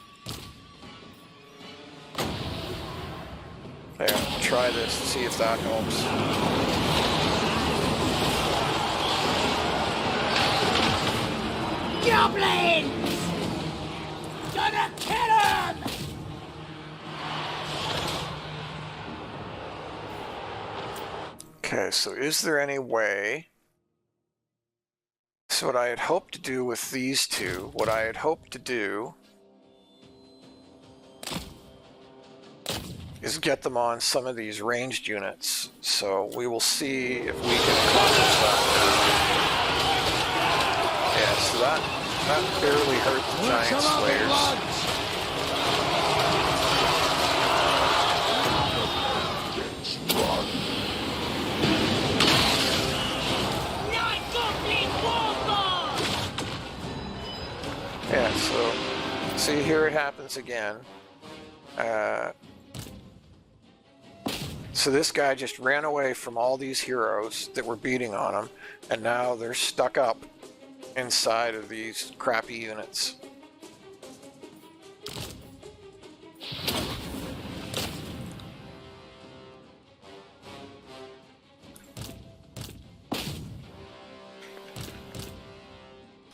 There, try this, see if that helps. Goblins! Gonna kill him! Okay, so is there any way... So what I had hoped to do with these two, what I had hoped to do is get them on some of these ranged units. So we will see if we can accomplish that. Yeah, so that barely hurt the giant slayers. Yeah, so see here it happens again. So this guy just ran away from all these heroes that were beating on him, and now they're stuck up inside of these crappy units.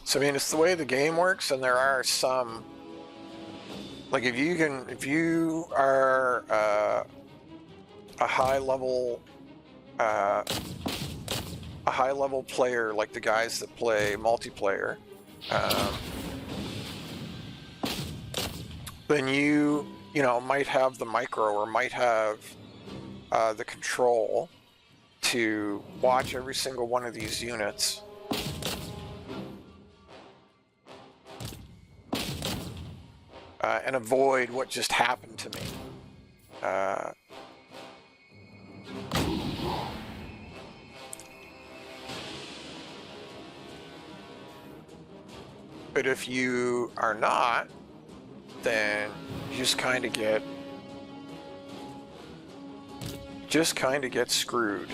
So I mean, it's the way the game works, and there are some, like if you are a high level player, like the guys that play multiplayer, then you know might have the micro or might have the control to watch every single one of these units. And avoid what just happened to me. But if you are not, then you just kind of get screwed.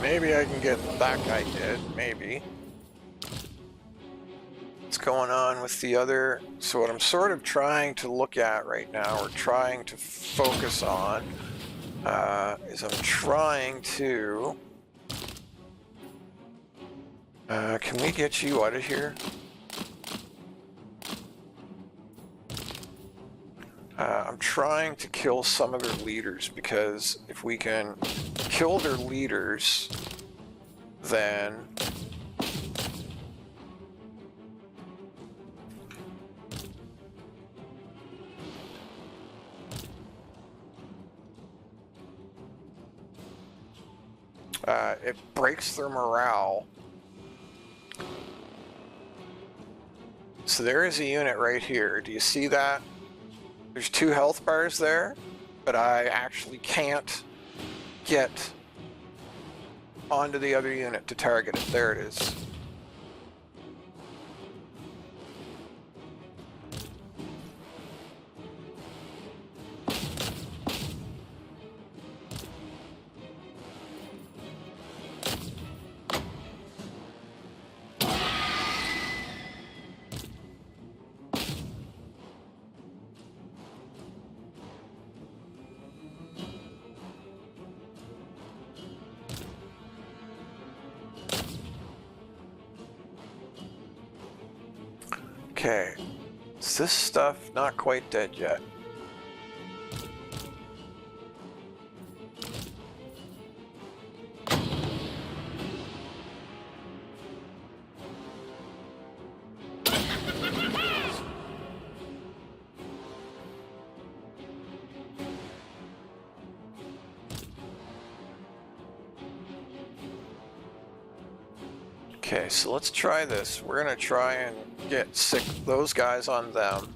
Maybe I can get that guy dead, maybe. What's going on with the other? So what I'm sort of trying to look at right now, or trying to focus on, is I'm trying to... can we get you out of here? I'm trying to kill some of their leaders, because if we can kill their leaders, then it breaks their morale. So there is a unit right here. Do you see that? There's 2 health bars there, but I actually can't get onto the other unit to target it. There it is. Okay, is this stuff not quite dead yet? Okay, so let's try this. We're gonna try and get those guys on them,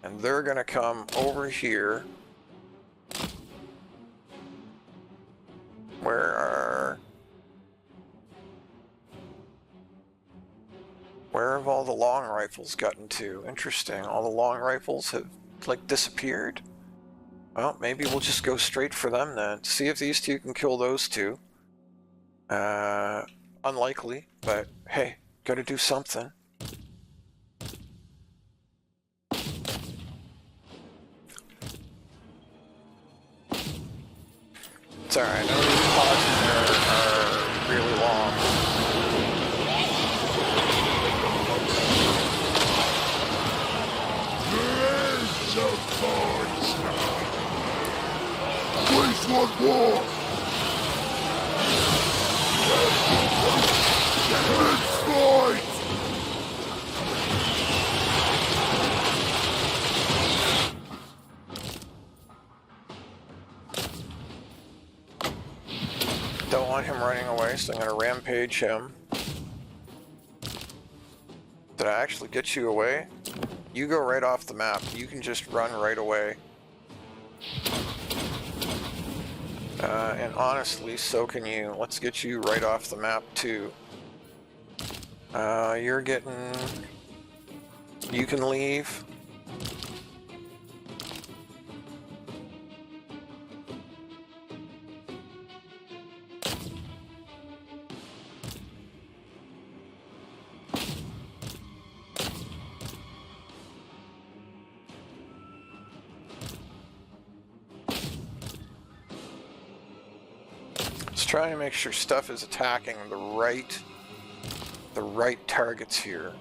and they're gonna come over here. Where have all the long rifles gotten to? Interesting. All the long rifles have like disappeared. Well, maybe we'll just go straight for them then. See if these 2 can kill those 2. Unlikely, but hey, gotta do something. It's alright, I know these pauses are really long. There's a fight! Please, one more! Let's fight! Don't want him running So I'm going to rampage him. Did I actually get you away? You go right off the map. You can just run right away. And honestly, so can you. Let's get you right off the map too. You're getting... You can leave. Let's try and make sure stuff is attacking the right targets here.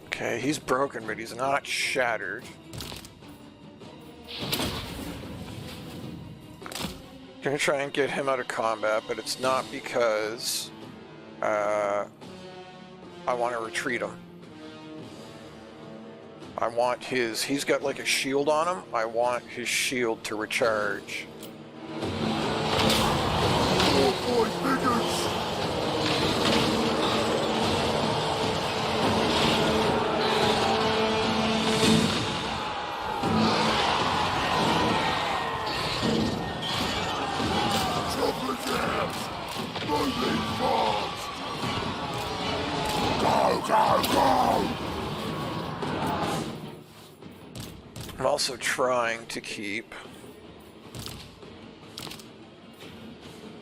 Okay, he's broken, but he's not shattered. Gonna try and get him out of combat, but it's not because I want to retreat him. I want he's got like a shield on him. I want his shield to recharge. Oh boy, bigots! Chocolate jams! Moving fast! Go, go, go! I'm also trying to keep...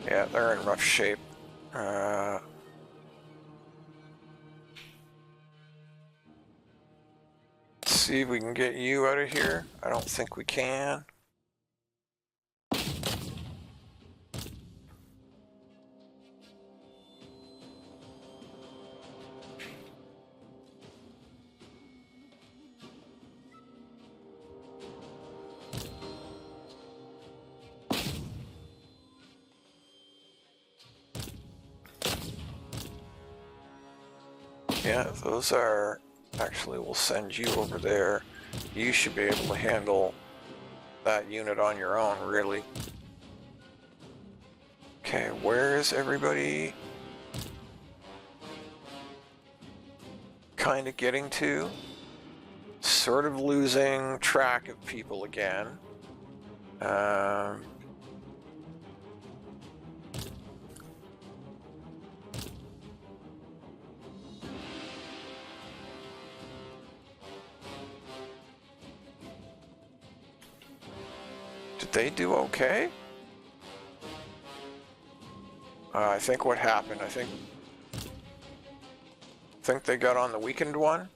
Yeah, they're in rough shape. Let's see if we can get you out of here. I don't think we can. Yeah, those are... Actually, we'll send you over there. You should be able to handle that unit on your own, really. Okay, where is everybody kind of getting to? Sort of losing track of people again. Did they do okay? I think what happened, I think they got on the weakened one.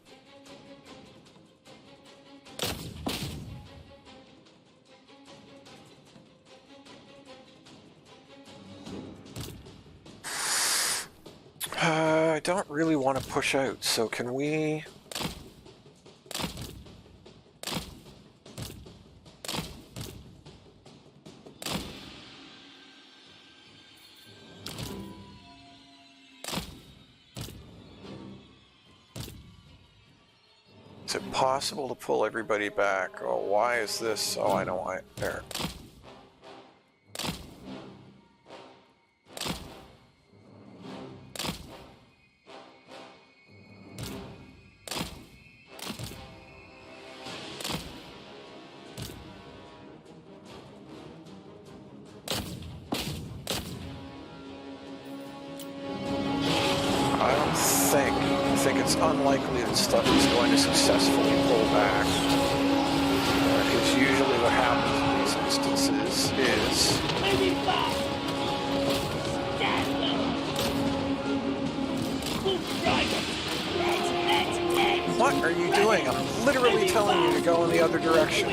I don't really want to push out, so can we... Is it possible to pull everybody back? Oh, why is this? Oh, I know why. There. I think it's unlikely that stuff is going to successfully pull back. Because usually what happens in these instances is... Maybe back. Stand them. What are you doing? I'm literally telling you to go in the other direction.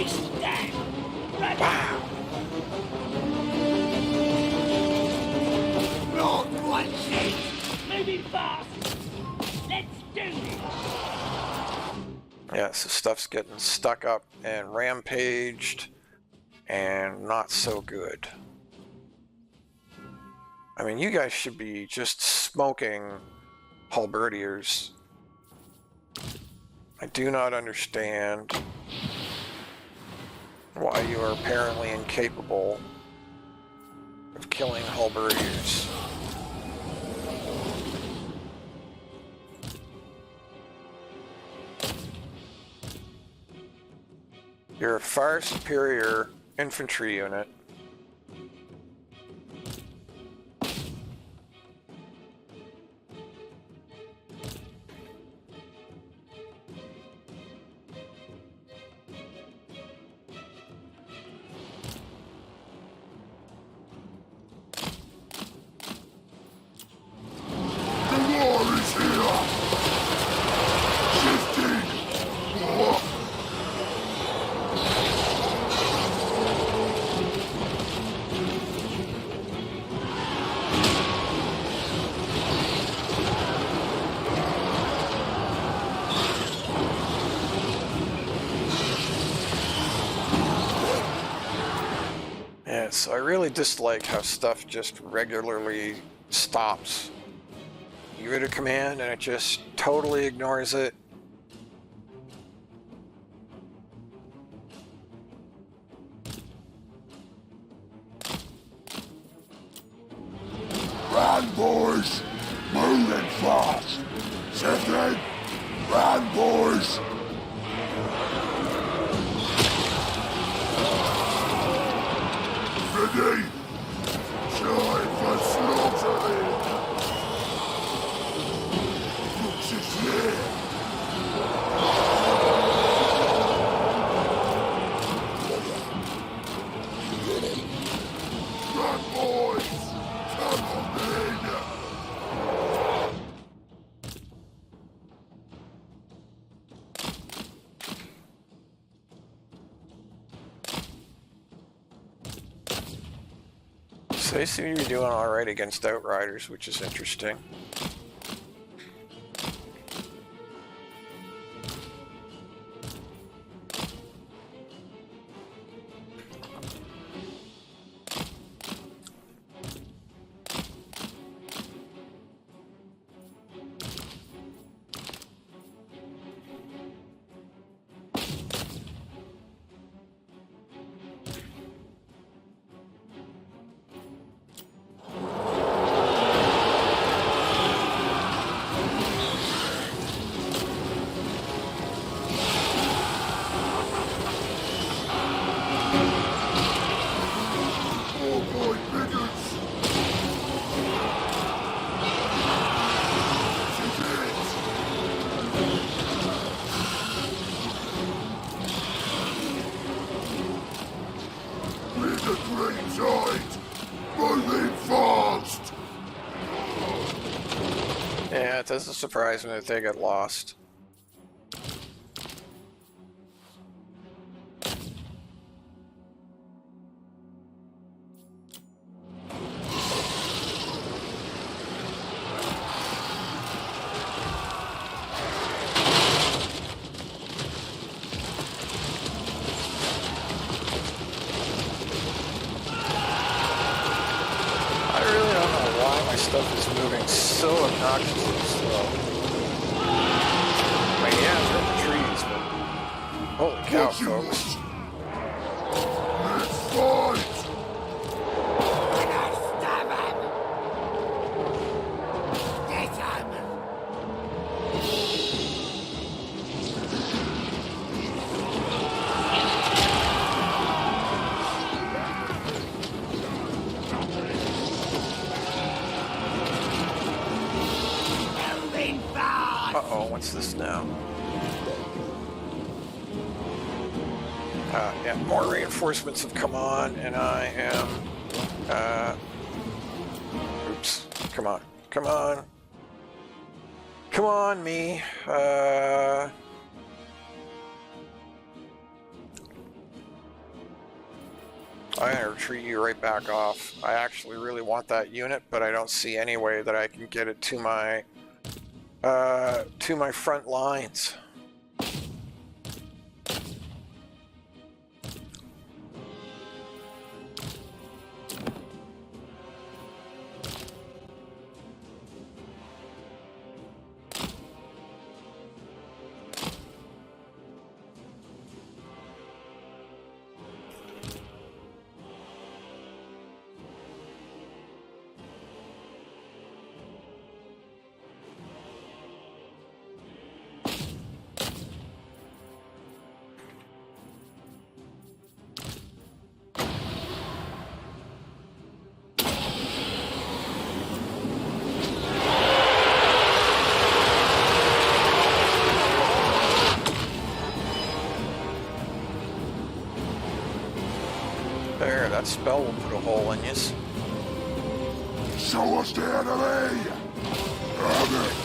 Wow. Not one shake. Moving fast. Let's do this. Yeah, so stuff's getting stuck up and rampaged, and not so good. I mean, you guys should be just smoking halberdiers. I do not understand why you are apparently incapable of killing halberdiers. You're a far superior infantry unit. Yes, I really dislike how stuff just regularly stops. You hit a command and it just totally ignores it. Run, boys! Moving fast! Second! Run, boys! Ready! Time for slaughtering! Looks is here! Run, boys! Come on in! So they seem to be doing alright against Outriders, which is interesting. Yeah, it doesn't surprise me that they get lost. I really don't know why my stuff is moving so obnoxiously slow. I mean, yeah, it's in the trees, but holy cow, folks. Let's fight! Uh-oh, what's this now? Yeah, more reinforcements have come on, and I am, oops, come on, come on. Come on, me, I'm gonna retreat you right back off. I actually really want that unit, but I don't see any way that I can get it to my front lines. that spell will put a hole in you. Show us the enemy! Damn it!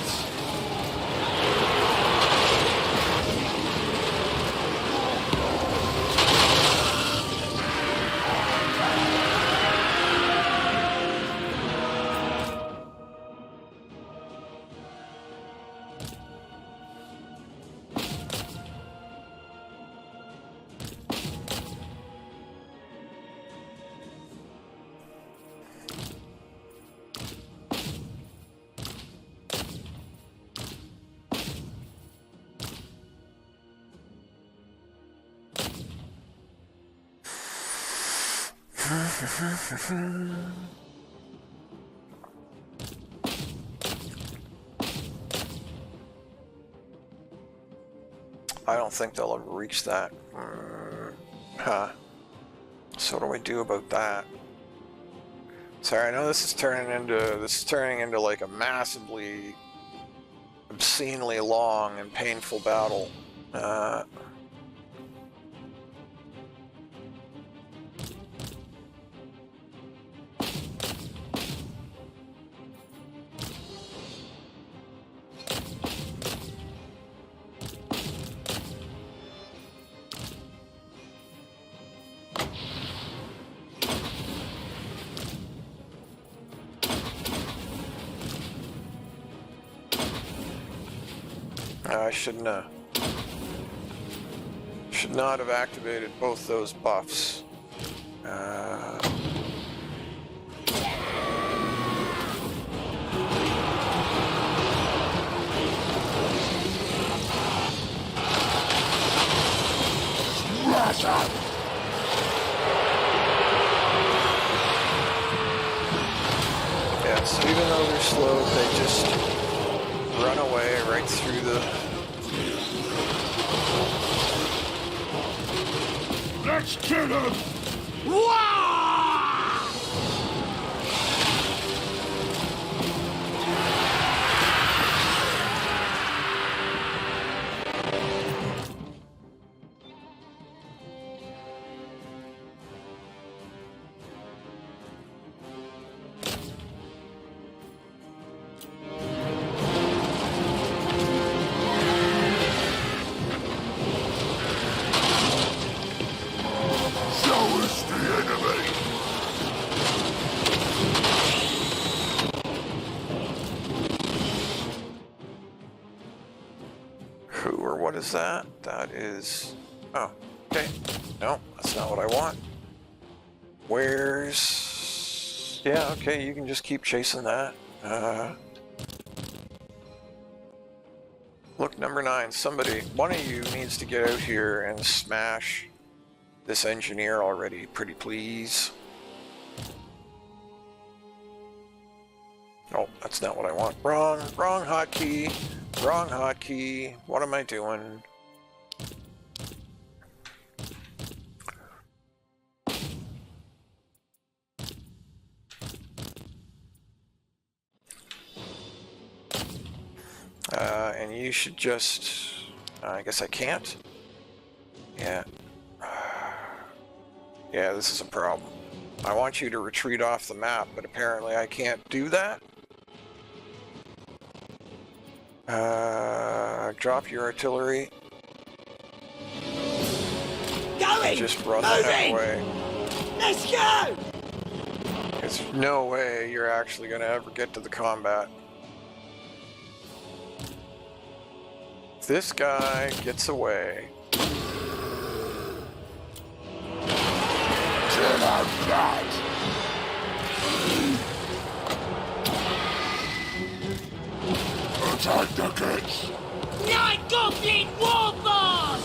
I don't think they'll ever reach that. Huh. So what do I do about that? Sorry, I know this is turning into like a massively, obscenely long and painful battle. I should not have activated both those buffs. Yeah, so even though they're slow, they just run away right through the... Let's kill him! What is that? That is... Oh, okay. No, that's not what I want. Where's... Yeah, okay, you can just keep chasing that. Look, number 9, somebody, one of you needs to get out here and smash this engineer already, pretty please. Oh, that's not what I want. Wrong hotkey. Wrong hotkey. What am I doing? And you should just... I guess I can't. Yeah. Yeah, this is a problem. I want you to retreat off the map, but apparently I can't do that. Drop your artillery. Going! Just run Moving! that way. Let's go! There's no way you're actually going to ever get to the combat. If this guy gets away... Attack the kids! Night Goblin Warboss!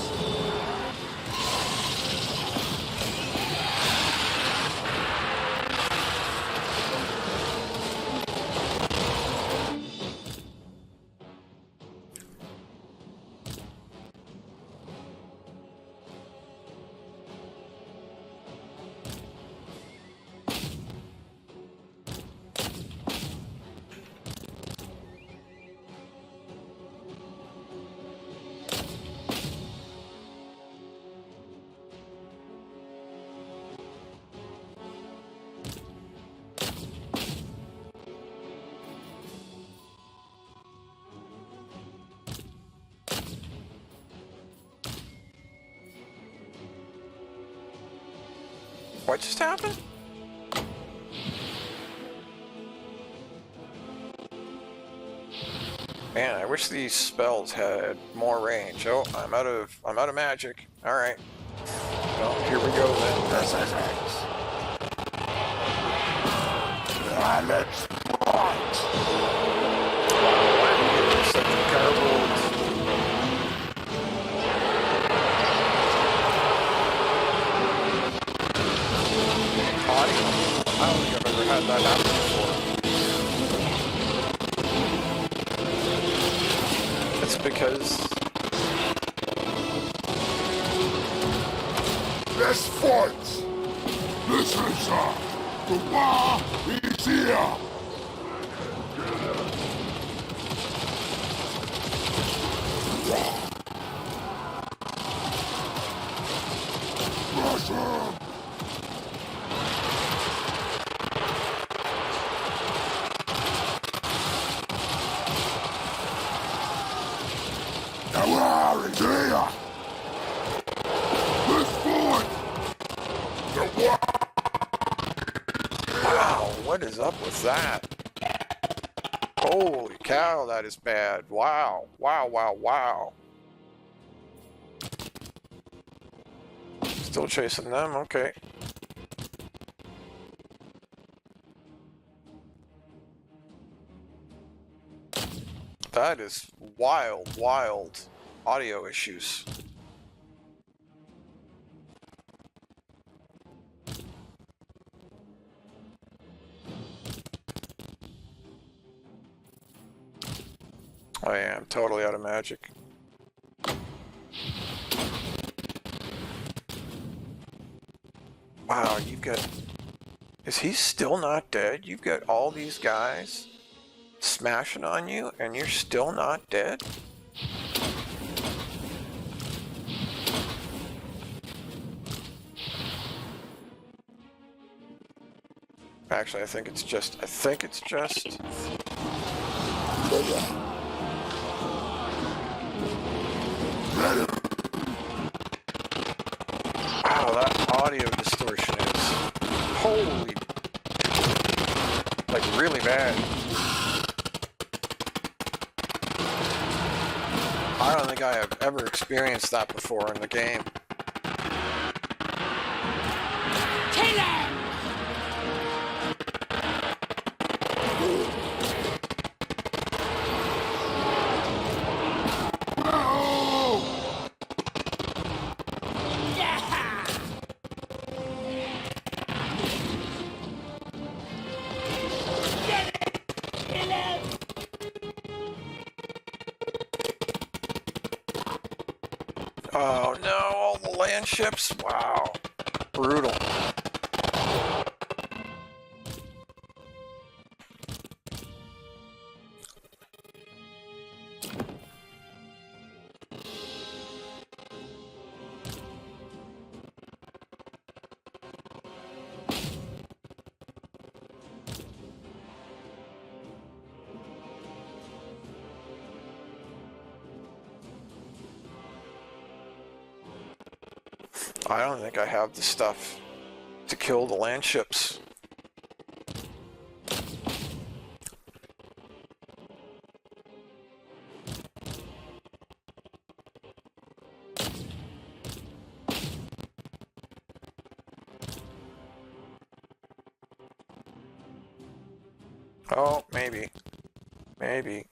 What just happened? Man, I wish these spells had more range. Oh, I'm out of magic. All right. Well, here we go then. This is it. Let's fight. Wow, such garbled. Audio. I don't think I've ever had that happen before. It's because Let's fight. This is the war is here. Crush him. The war is here. Let's fight. The war. wow, what is up with that? Holy cow, that is bad. Wow, wow, wow, wow. Still chasing them, okay. That is wild, wild audio issues. I am totally out of magic. Wow, you've got... Is he still not dead? You've got all these guys smashing on you, and you're still not dead? Actually, I think it's just... Wow, that audio distortion is... Holy... Like, really bad. I don't think I have ever experienced that before in the game. Kill him! Yeah! Get it! Kill him! Oh no, all the land ships? Wow. Brutal. I don't think I have the stuff to kill the land ships. Oh, maybe. Maybe.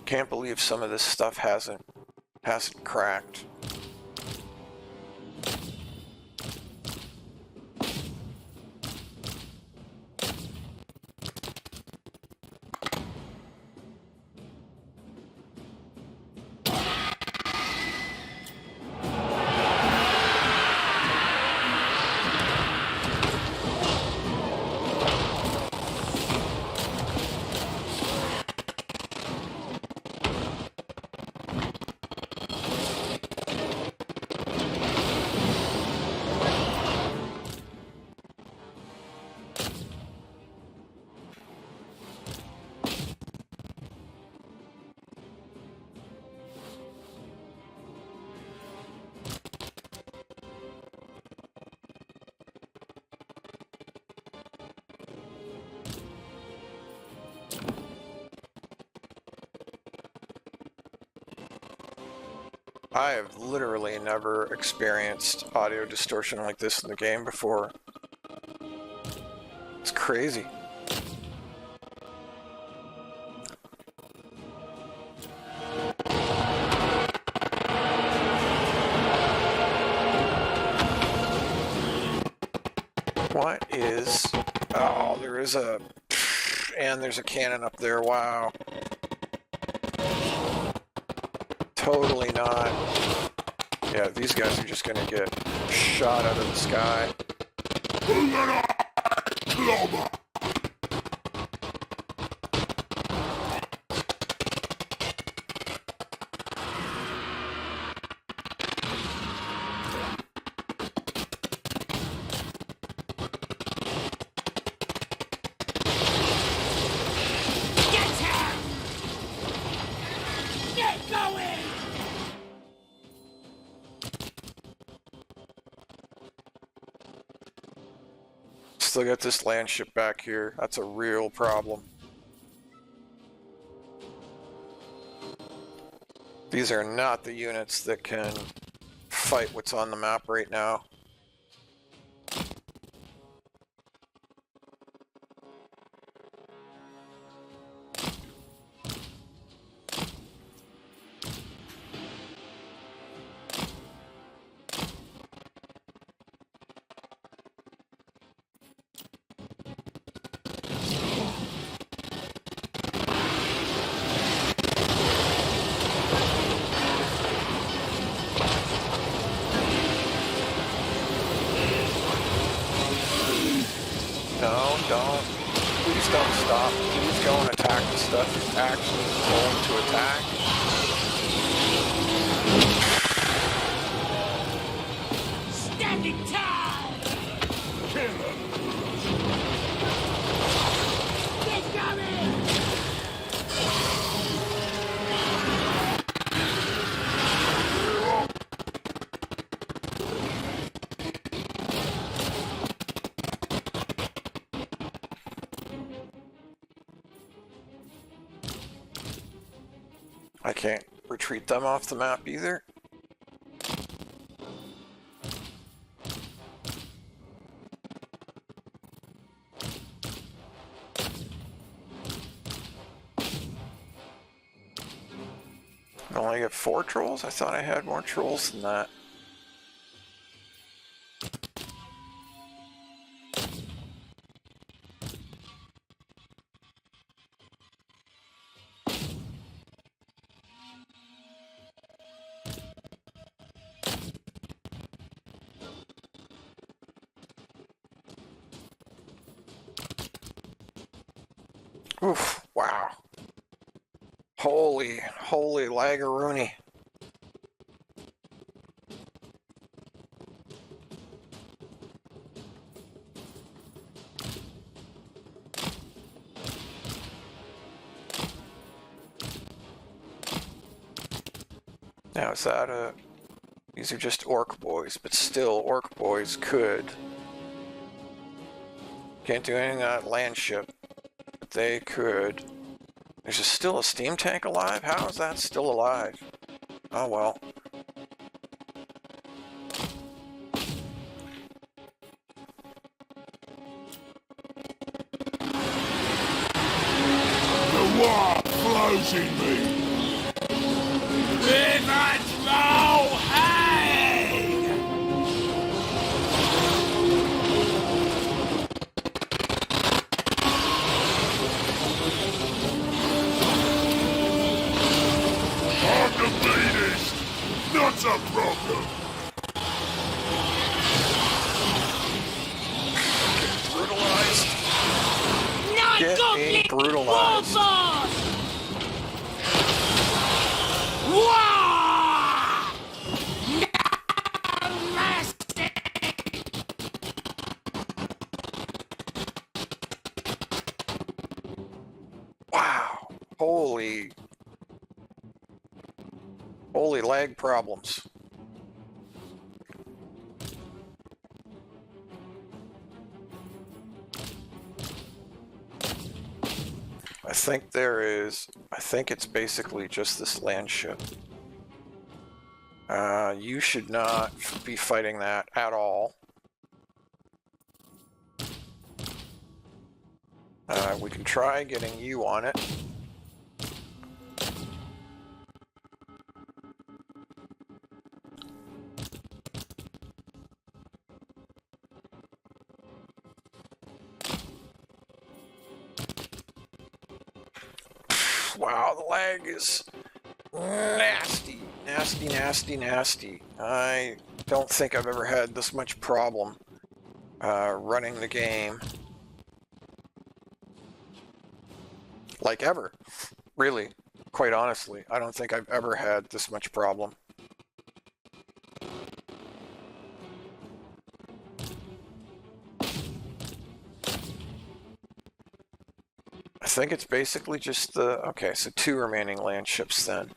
Can't believe some of this stuff hasn't cracked. I have literally never experienced audio distortion like this in the game before. It's crazy. What is... Oh, there is a... And there's a cannon up there, wow. Totally not. Yeah, these guys are just gonna get shot out of the sky. Get him! Get going! Still got this land ship back here. That's a real problem. These are not the units that can fight what's on the map right now. No, don't. Please don't stop. Please go and attack the stuff you're actually going to attack. Standing tall! Kill him. Get going! I can't retreat them off the map either. I only get 4 trolls? I thought I had more trolls than that. Oof, wow. Holy lagaroony. Now is that a... These are just orc boys, but still orc boys could. Can't do anything on that land ship. But they could. There's still a steam tank alive? How is that still alive? Oh well. The war flows in me. Rivers roll high! I'm the meanest. Not a problem. Brutalized. Night Get Goblin brutalized. Warboss! Wah! No mercy! Wow. Holy lag problems. I think it's basically just this land ship. You should not be fighting that at all. We can try getting you on it. Wow, the lag is nasty. Nasty, nasty, nasty. I don't think I've ever had this much problem running the game. Like ever. Really. Quite honestly, I don't think I've ever had this much problem. I think it's basically just the... Okay, so 2 remaining land ships then.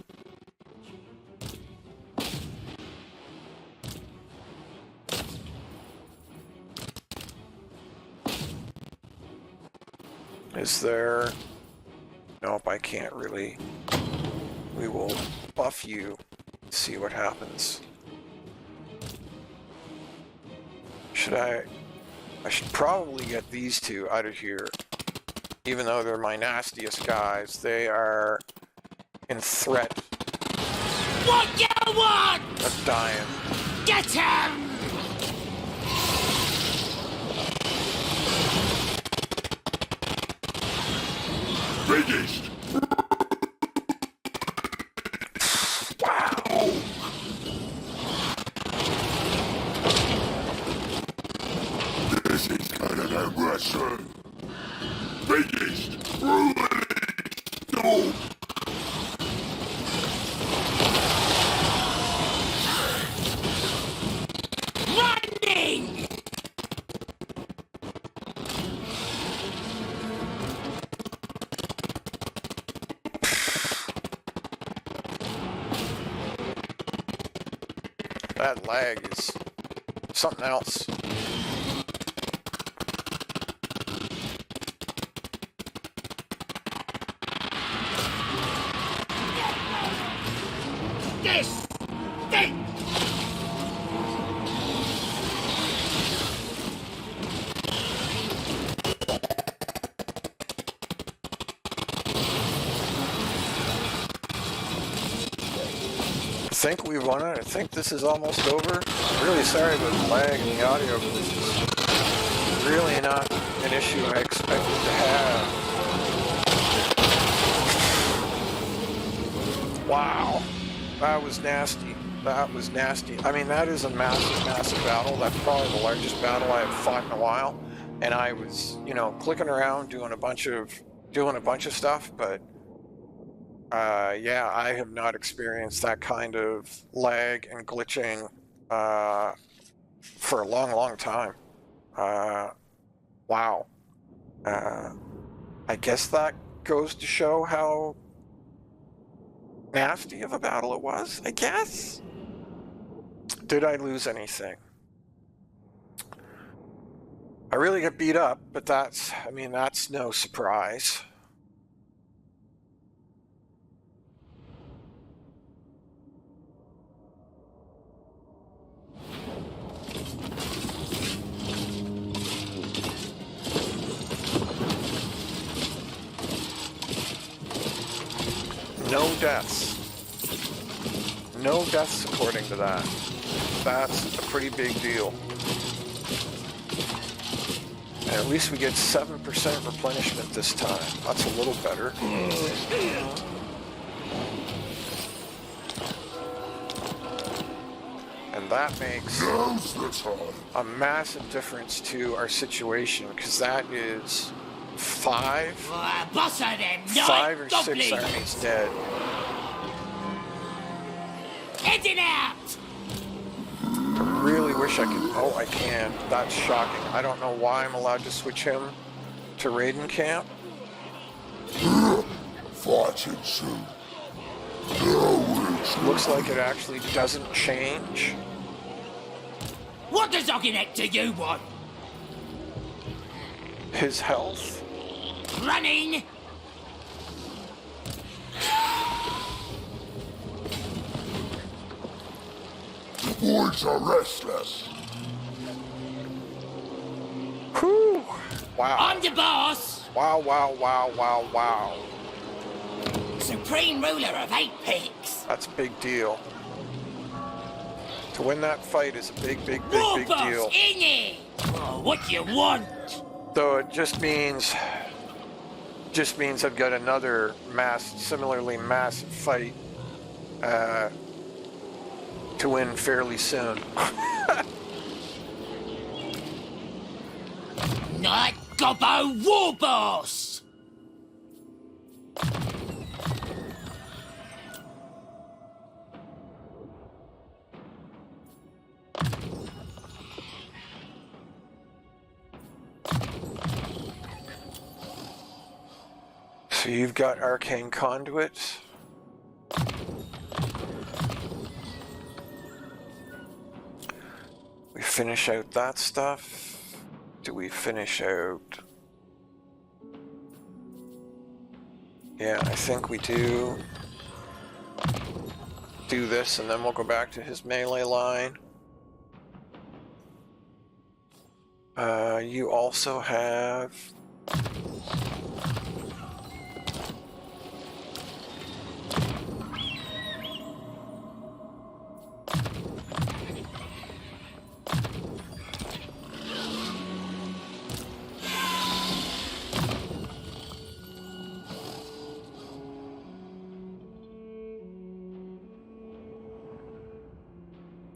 Is there... Nope, I can't really. We will buff you, see what happens. Should I should probably get these 2 out of here. Even though they're my nastiest guys, they are in threat What you want? of dying. Get him! Biggest. Wow! This is kind of aggression. Biggest. No. Running! That lag is something else. This thing! I think we won it. I think this is almost over. I'm really sorry about the lag and the audio glitches. Really not an issue I expected to have. Wow. That was nasty. That was nasty. I mean, that is a massive, massive battle. That's probably the largest battle I have fought in a while. And I was, you know, clicking around, doing a bunch of stuff, but yeah, I have not experienced that kind of lag and glitching for a long, long time. Wow. I guess that goes to show how nasty of a battle it was, I guess. Did I lose anything? I really got beat up, but that's no surprise. No deaths. No deaths according to that. That's a pretty big deal. And at least we get 7% replenishment this time. That's a little better. And that makes Now's the time. a massive difference to our situation, because that is 5 Boss of them, 5 or 6 goblins! armies dead. Heading out! I really wish I could. Oh, I can. That's shocking. I don't know why I'm allowed to switch him to Raiden Camp. Fighting soon. Looks like it actually doesn't change. What does Ogginek to you want? His health. Running! boys are restless. Whew. Wow. I'm the boss! Wow, wow, wow, wow, wow. Supreme ruler of 8 peaks! That's a big deal. To win that fight is a big, big, big, War big boss, deal. in it! Oh, what do you want? So it just means I've got another similarly massive fight to win fairly soon. Not Gobbo War Boss! So you've got arcane conduits. We finish out that stuff. Do we finish out? Yeah, I think we do this, and then we'll go back to his melee line. You also have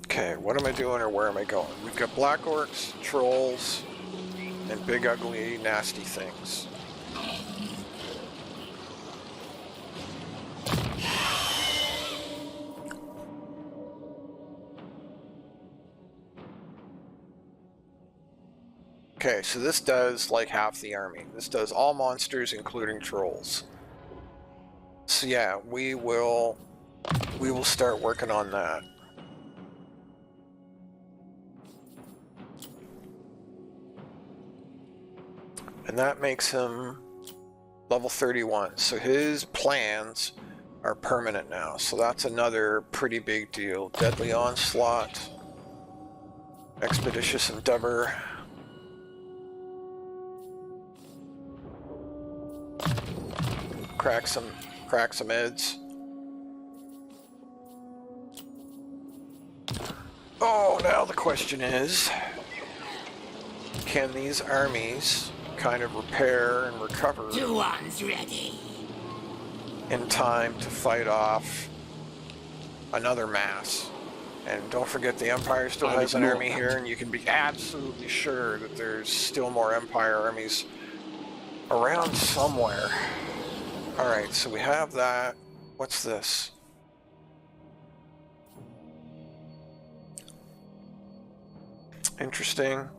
okay, what am I doing or where am I going? We've got black orcs, trolls, and big ugly nasty things. Okay, so this does like half the army. This does all monsters including trolls. So yeah, we will start working on that. And that makes him level 31. So his plans are permanent now. So that's another pretty big deal. Deadly Onslaught, Expeditious Endeavor. Crack some heads. Oh, now the question is, can these armies kind of repair and recover Two ones ready. in time to fight off another mass? And don't forget, the Empire still has an army here, and you can be absolutely sure that there's still more Empire armies around somewhere. Alright, so we have that. What's this? Interesting.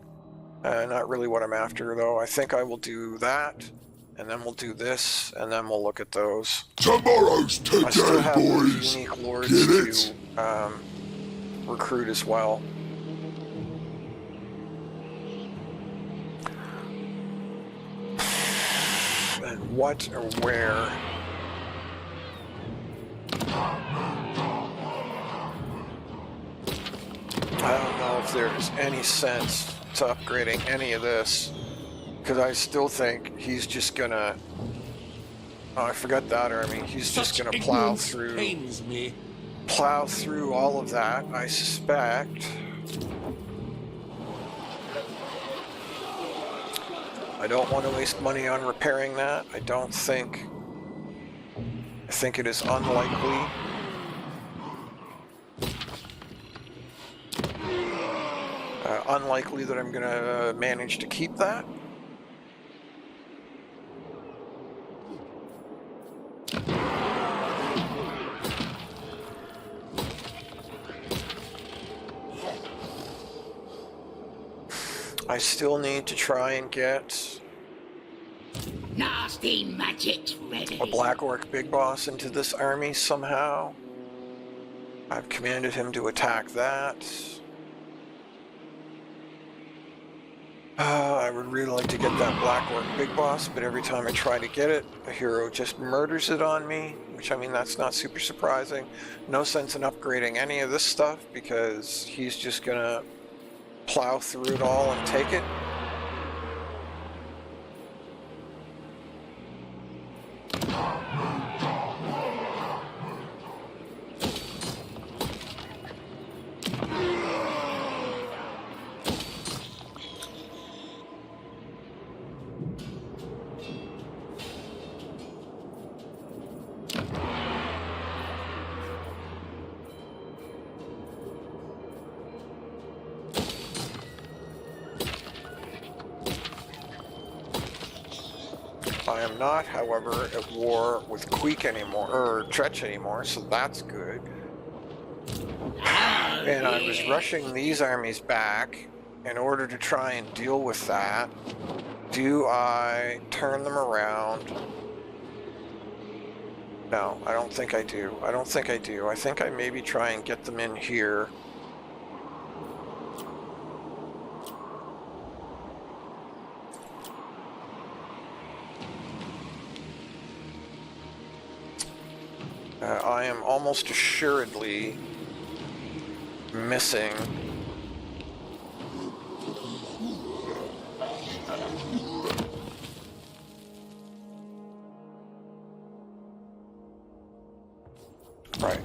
Not really what I'm after, though. I think I will do that, and then we'll do this, and then we'll look at those. Tomorrow's I still today, have boys. those unique lords Get it? to recruit as well. And what or where? I don't know if there's any sense to upgrading any of this, because I still think he's just gonna... Oh, I forgot that army. He's just Such gonna plow ignorance through pains me. all of that, I suspect. I don't want to waste money on repairing that. I think it is unlikely. Unlikely that I'm gonna manage to keep that. I still need to try and get Nasty magic ready. a Black Orc Big Boss into this army somehow. I've commanded him to attack that. I would really like to get that Black Orc Big Boss, but every time I try to get it, a hero just murders it on me, which, I mean, that's not super surprising. No sense in upgrading any of this stuff because he's just gonna plow through it all and take it. I am not, however, at war with Queek anymore, or Tretch anymore, so that's good. And I was rushing these armies back in order to try and deal with that. Do I turn them around? No, I don't think I do. I don't think I do. I think I maybe try and get them in here. I am almost assuredly missing right.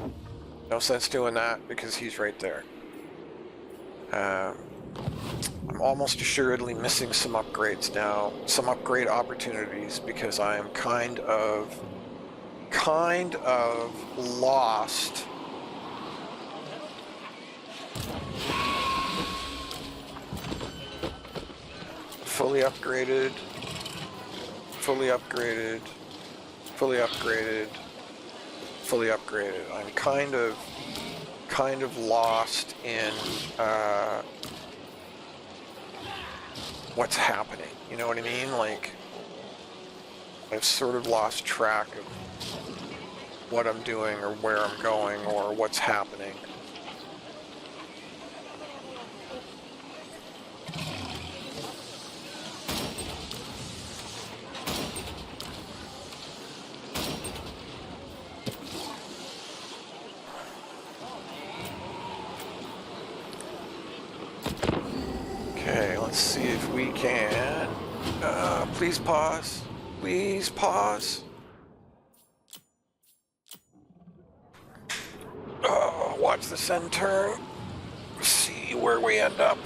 No sense doing that because he's right there. I'm almost assuredly missing some upgrades now, some upgrade opportunities because I am kind of lost. Fully upgraded, fully upgraded, fully upgraded, fully upgraded. I'm kind of lost in what's happening. You know what I mean? Like, I've sort of lost track of what I'm doing or where I'm going or what's happening. Okay, let's see if we can. Please pause. Please pause. Watch the send turn. See where we end up.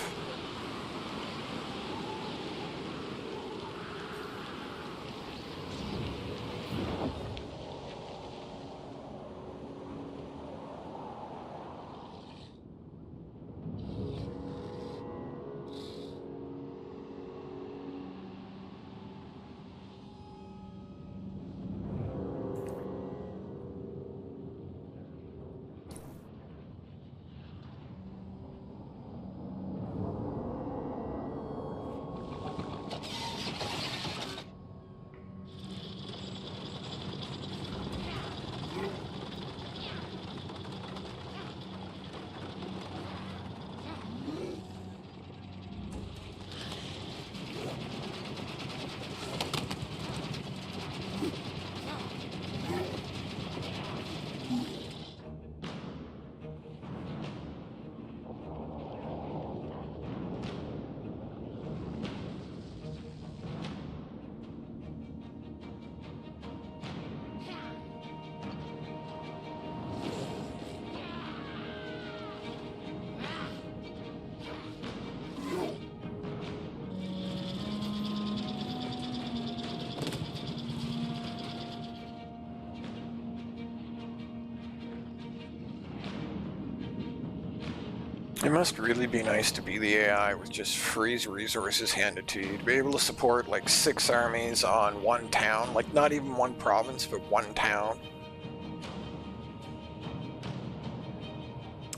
It must really be nice to be the AI with just freeze resources handed to you. To be able to support like 6 armies on one town, like not even one province, but one town.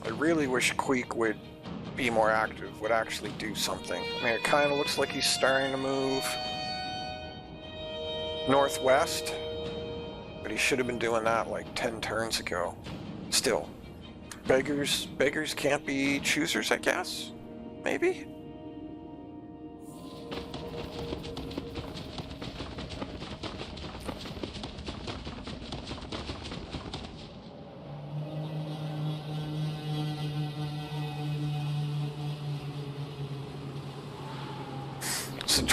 I really wish Queek would be more active, would actually do something. I mean, it kind of looks like he's starting to move northwest, but he should have been doing that like 10 turns ago. Still. Beggars can't be choosers, I guess? Maybe?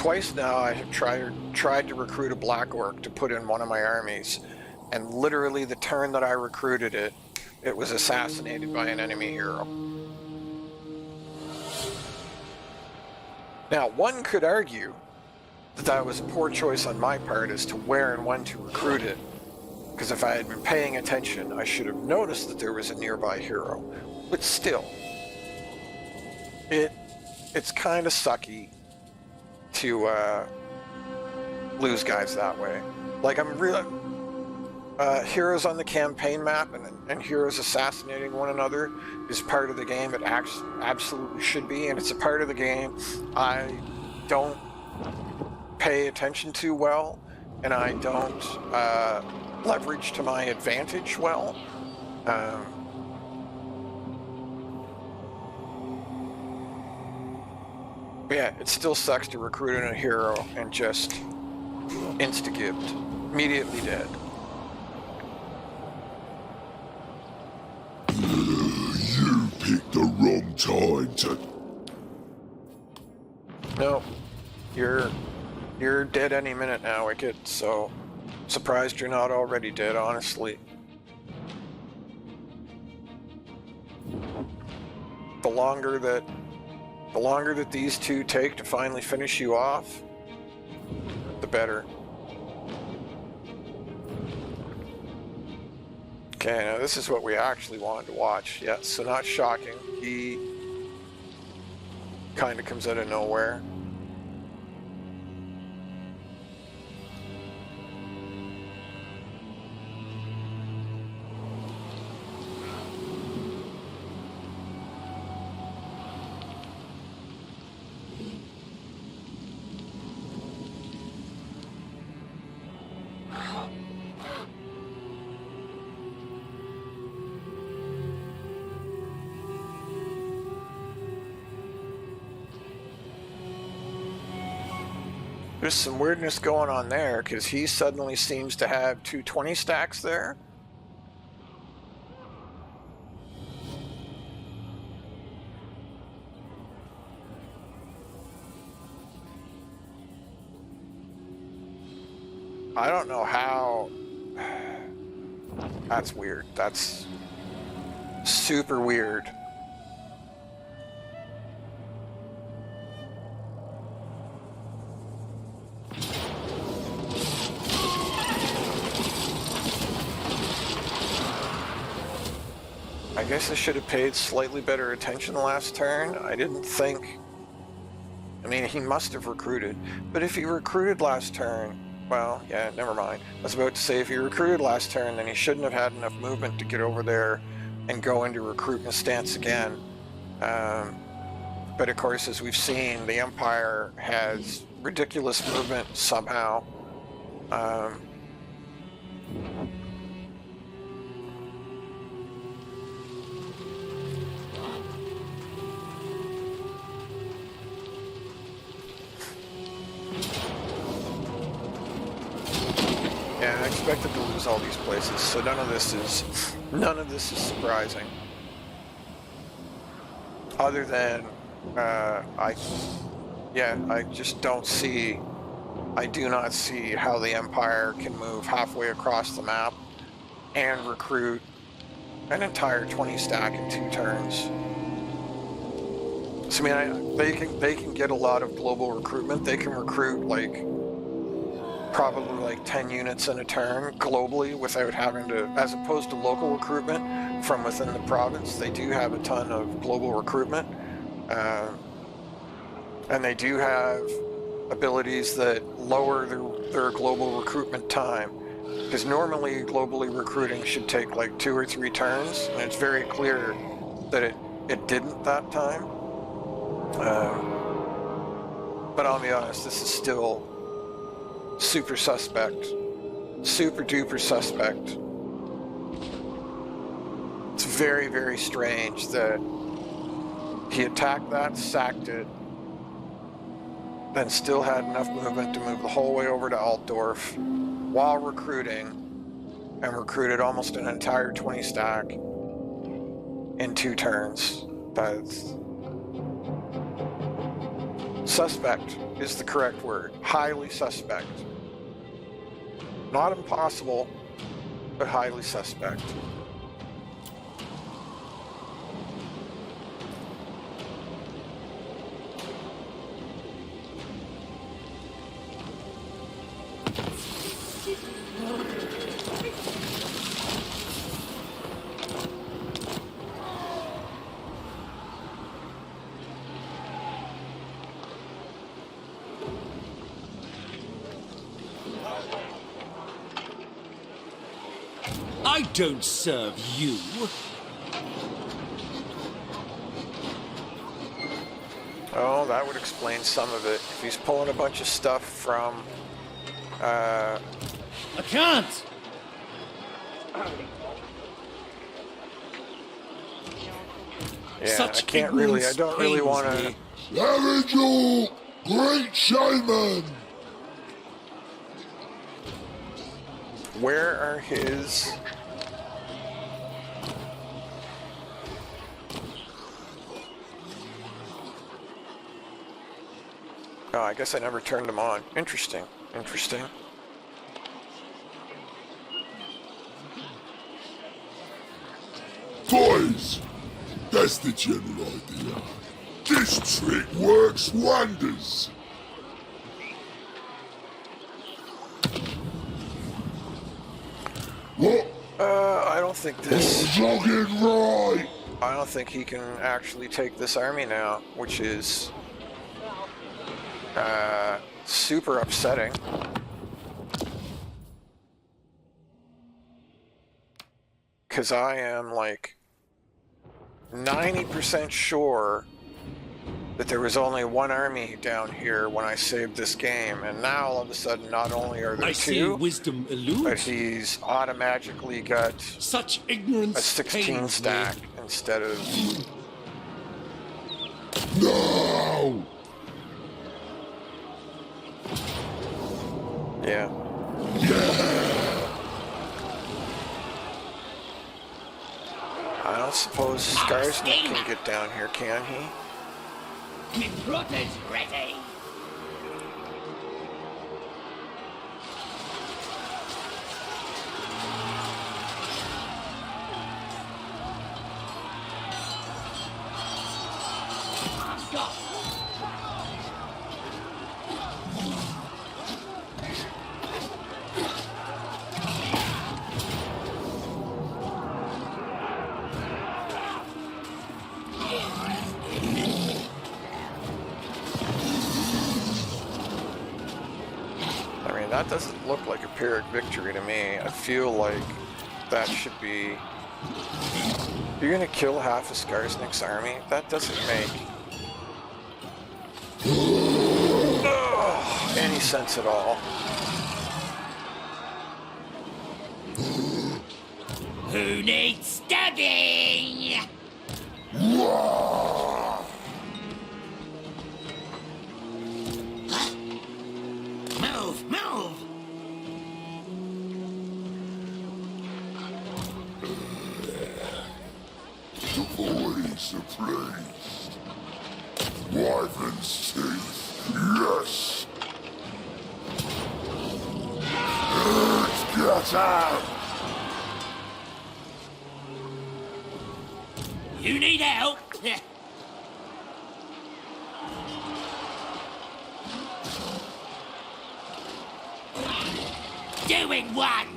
Twice now I have tried to recruit a Black Orc to put in one of my armies, and literally the turn that I recruited it, it was assassinated by an enemy hero. Now, one could argue that that was a poor choice on my part as to where and when to recruit it, because if I had been paying attention, I should have noticed that there was a nearby hero. But still, it's kind of sucky to lose guys that way. Like, I'm really... heroes on the campaign map and heroes assassinating one another is part of the game. It absolutely should be, and it's a part of the game I don't pay attention to well, and I don't leverage to my advantage well. But yeah, it still sucks to recruit in a hero and just insta-gibbed, immediately dead. You picked the wrong time to... No, you're dead any minute now, Wicked, so surprised you're not already dead, honestly. The longer that these two take to finally finish you off, the better. Okay, now this is what we actually wanted to watch. Yeah, so not shocking. He kind of comes out of nowhere. There's some weirdness going on there, because he suddenly seems to have 220 stacks there. I don't know how... That's weird. That's super weird. I guess I should have paid slightly better attention last turn. I didn't think... I mean, he must have recruited. But if he recruited last turn... Well, yeah, never mind. I was about to say, if he recruited last turn, then he shouldn't have had enough movement to get over there and go into recruitment stance again. But of course, as we've seen, the Empire has ridiculous movement somehow. Yeah, I expected to lose all these places, so none of this is surprising. Other than, I just don't see, I do not see how the Empire can move halfway across the map and recruit an entire 20 stack in 2 turns. So I mean, they can get a lot of global recruitment. They can recruit like probably like 10 units in a turn globally without having to, as opposed to local recruitment from within the province. They do have a ton of global recruitment, and they do have abilities that lower their global recruitment time, because normally globally recruiting should take like 2 or 3 turns, and it's very clear that it didn't that time. But I'll be honest, this is still super suspect. Super duper suspect. It's very, very strange that he attacked that, sacked it, then still had enough movement to move the whole way over to Altdorf while recruiting, and recruited almost an entire 20 stack in 2 turns. Suspect is the correct word. Highly suspect. Not impossible, but highly suspect. I don't serve you. Oh, that would explain some of it. If he's pulling a bunch of stuff from, I can't. yeah, Such I can't really, I ignorance don't really pains want to, me. Nigel, great shaman. where are his, oh, I guess I never turned them on. Interesting, interesting. Boys, that's the general idea. This trick works wonders. What? I don't think this, Jogging right. I don't think he can actually take this army now, which is, super upsetting. Because I am like 90% sure that there was only one army down here when I saved this game, and now all of a sudden not only are there I see two, wisdom but elude. he's automatically got Such ignorance a 16 pains stack me. instead of, No. yeah. I don't suppose Skarsnik can get down here, can he? Me brother's ready. Go. I mean, that doesn't look like a Pyrrhic victory to me. I feel like that should be... You're gonna kill half of Skarsnik's army? That doesn't make any sense at all. Who needs stabbing? Move, move. The boys are pleased. Wyvern's teeth, yes. Let's get out. You need help? Doing one.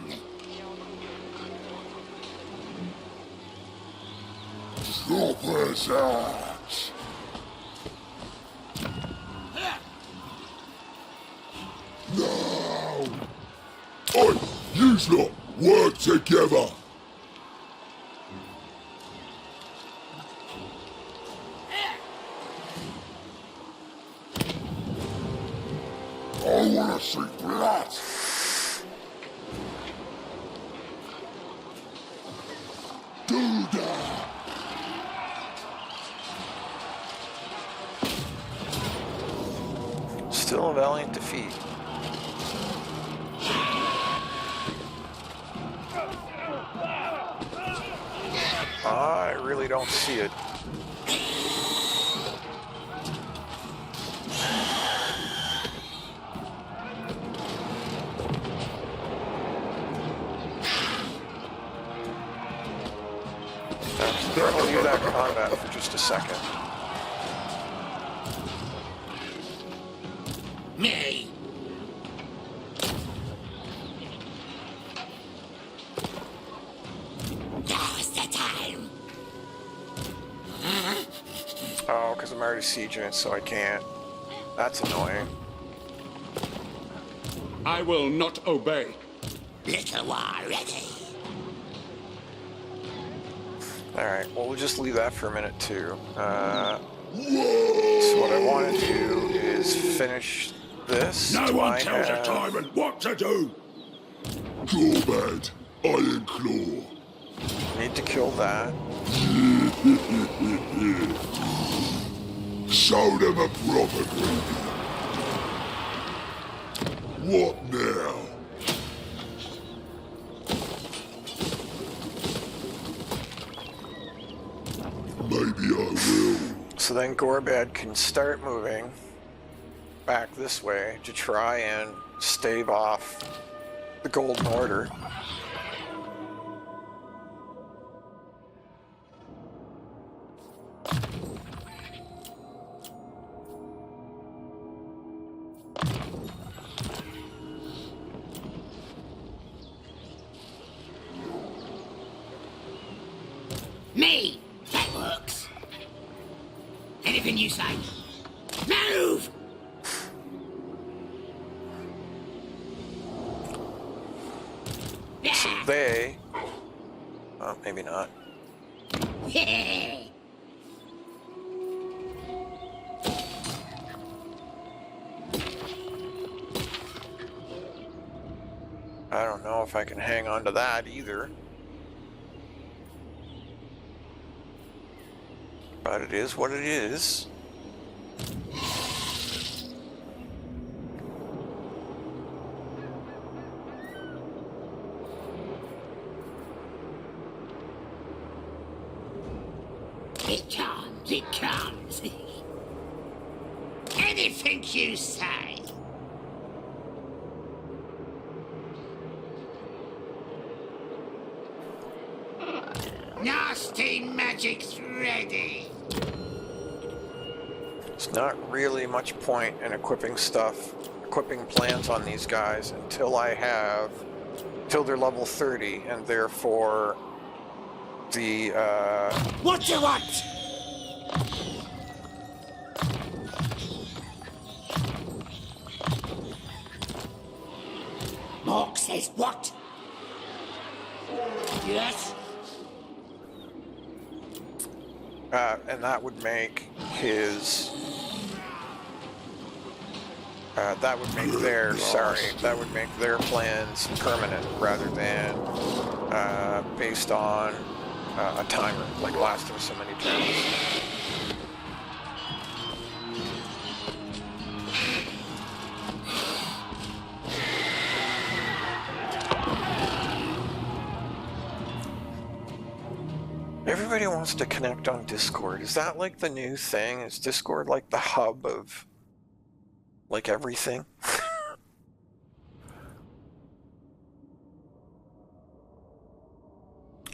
Stop us out. No. Oi, yous lot, work together. I wanna see blood. Do that. Still a valiant defeat. I really don't see it. We're gonna leave that combat for just a second. Me. Now's the time. Oh, because I'm already sieging it, so I can't. That's annoying. I will not obey. Little war ready. Alright, well, we'll just leave that for a minute, too. So what I want to do is finish this. No Do one I tells a have- tyrant what to do. Gorbad Ironclaw. Need to kill that. Show them a proper greeting. What now? Maybe I will. So then Gorbad can start moving back this way to try and stave off the Golden Order. Me. That works. Anything you say. Move. So they... Oh, maybe not. I don't know if I can hang on to that either. But it is what it is. It comes, it comes. Anything you say. Nasty magic's ready. There's not really much point in equipping plans on these guys until they're level 30, and therefore the, What do you want? Mork says what? Yes? and that would make his, that would make their plans permanent rather than based on a timer, like lasting so many turns. Everybody wants to connect on Discord. Is that like the new thing? Is Discord like the hub of like everything?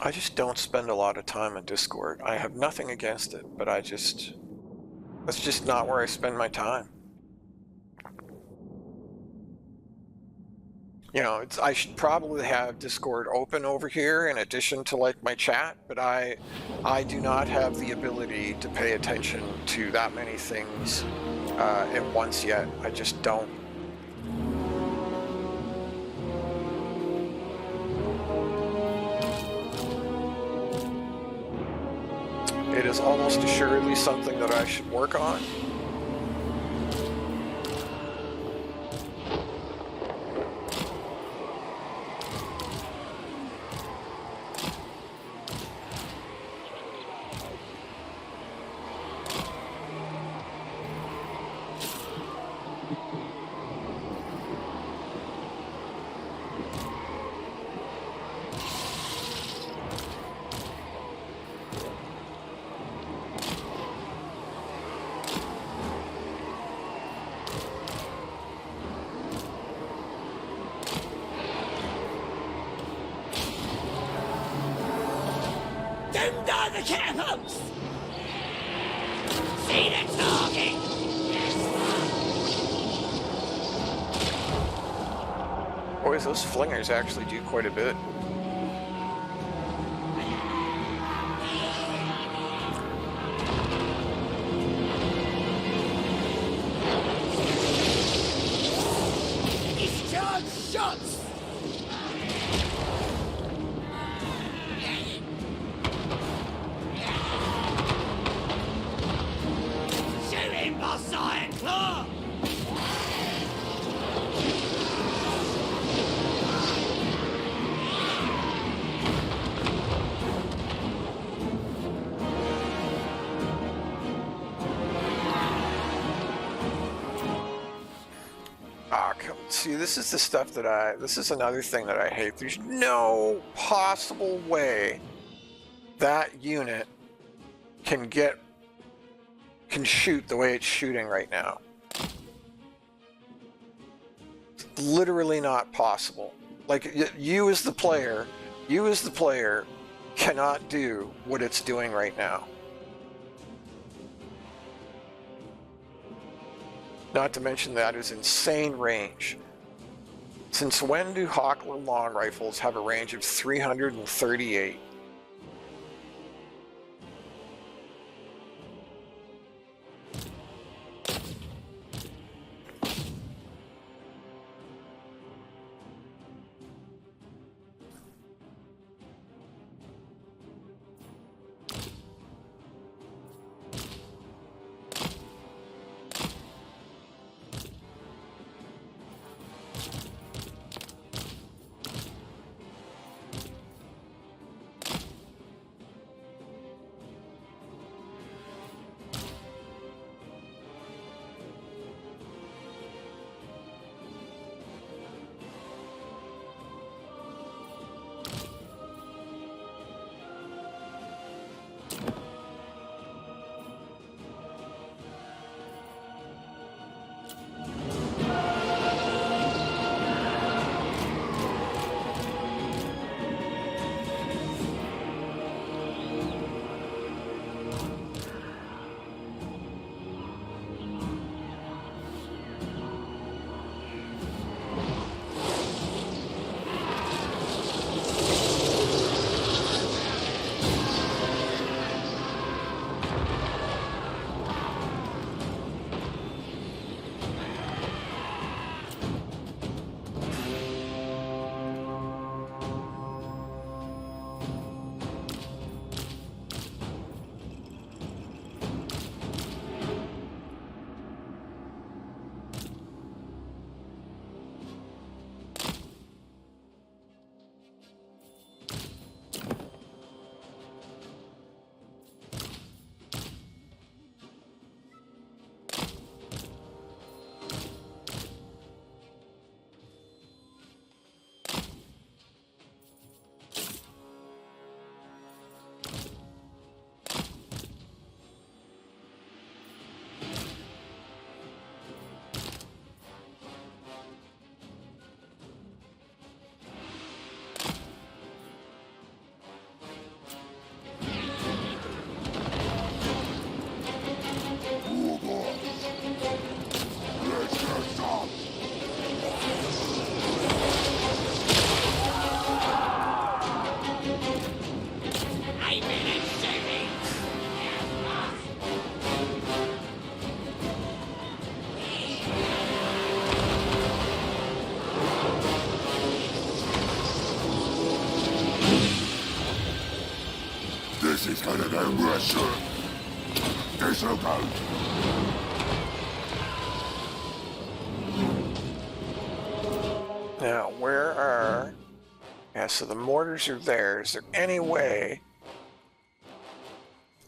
I just don't spend a lot of time on Discord. I have nothing against it, but that's just not where I spend my time. You know, I should probably have Discord open over here in addition to like my chat, but I do not have the ability to pay attention to that many things at once yet. I just don't. It is almost assuredly something that I should work on. the catapults! See the target! Boys, those flingers actually do quite a bit. Discharge shots! Shoot him, boss Ironclaw! See, this is the stuff that this is another thing that I hate. There's no possible way that unit can shoot the way it's shooting right now. It's literally not possible. Like, you as the player cannot do what it's doing right now. Not to mention that is insane range. Since when do Hockler long rifles have a range of 338? This is gonna go Russia. This'll go. Now, where are... Yeah, so the mortars are there. Is there any way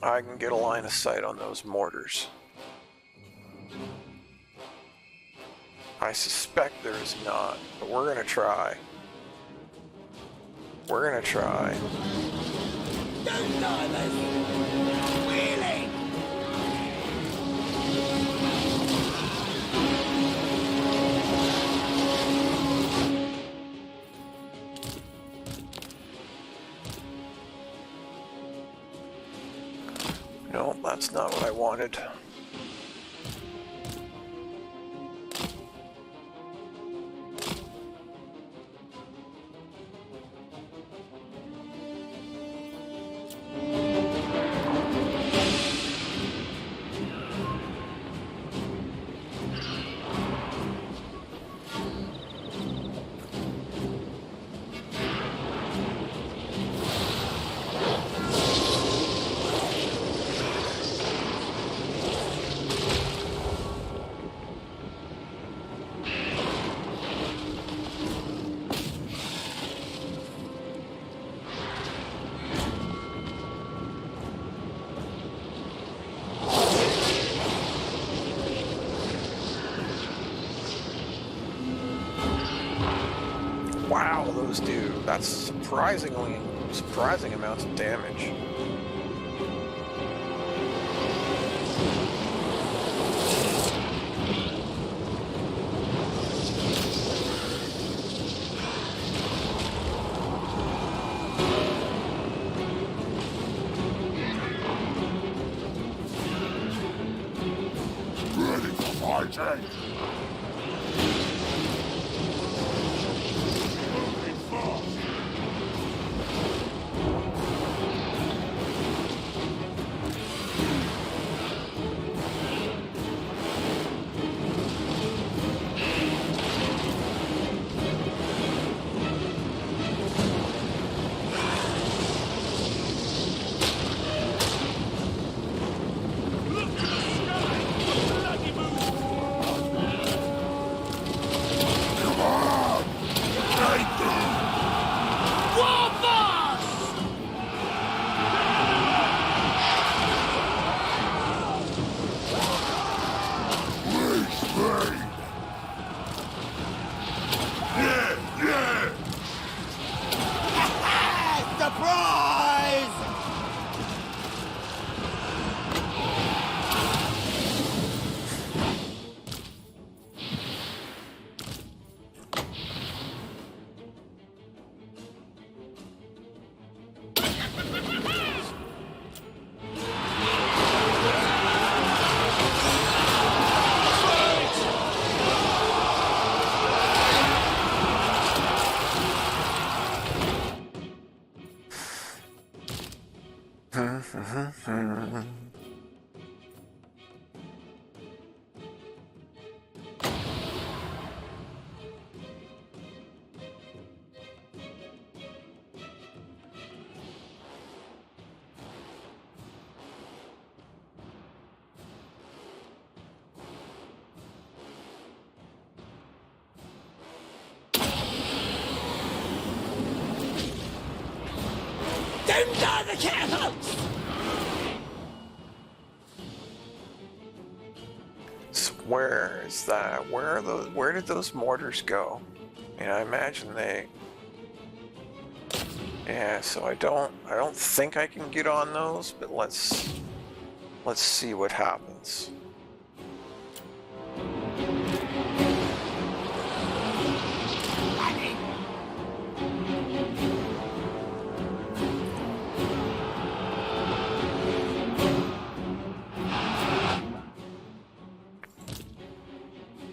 I can get a line of sight on those mortars? I suspect there is not, but we're gonna try. We're gonna try. Don't divers! Wheeling! that's not what I wanted. Wow, those do. That's surprising amounts of damage. Ready for fighting. Moving fast. Come on! Take them! Please, me! Yeah, yeah! Surprise! Timber the catapults! So where is that? Where are those? Where did those mortars go? And I imagine they. Yeah. So I don't think I can get on those, but let's see what happens.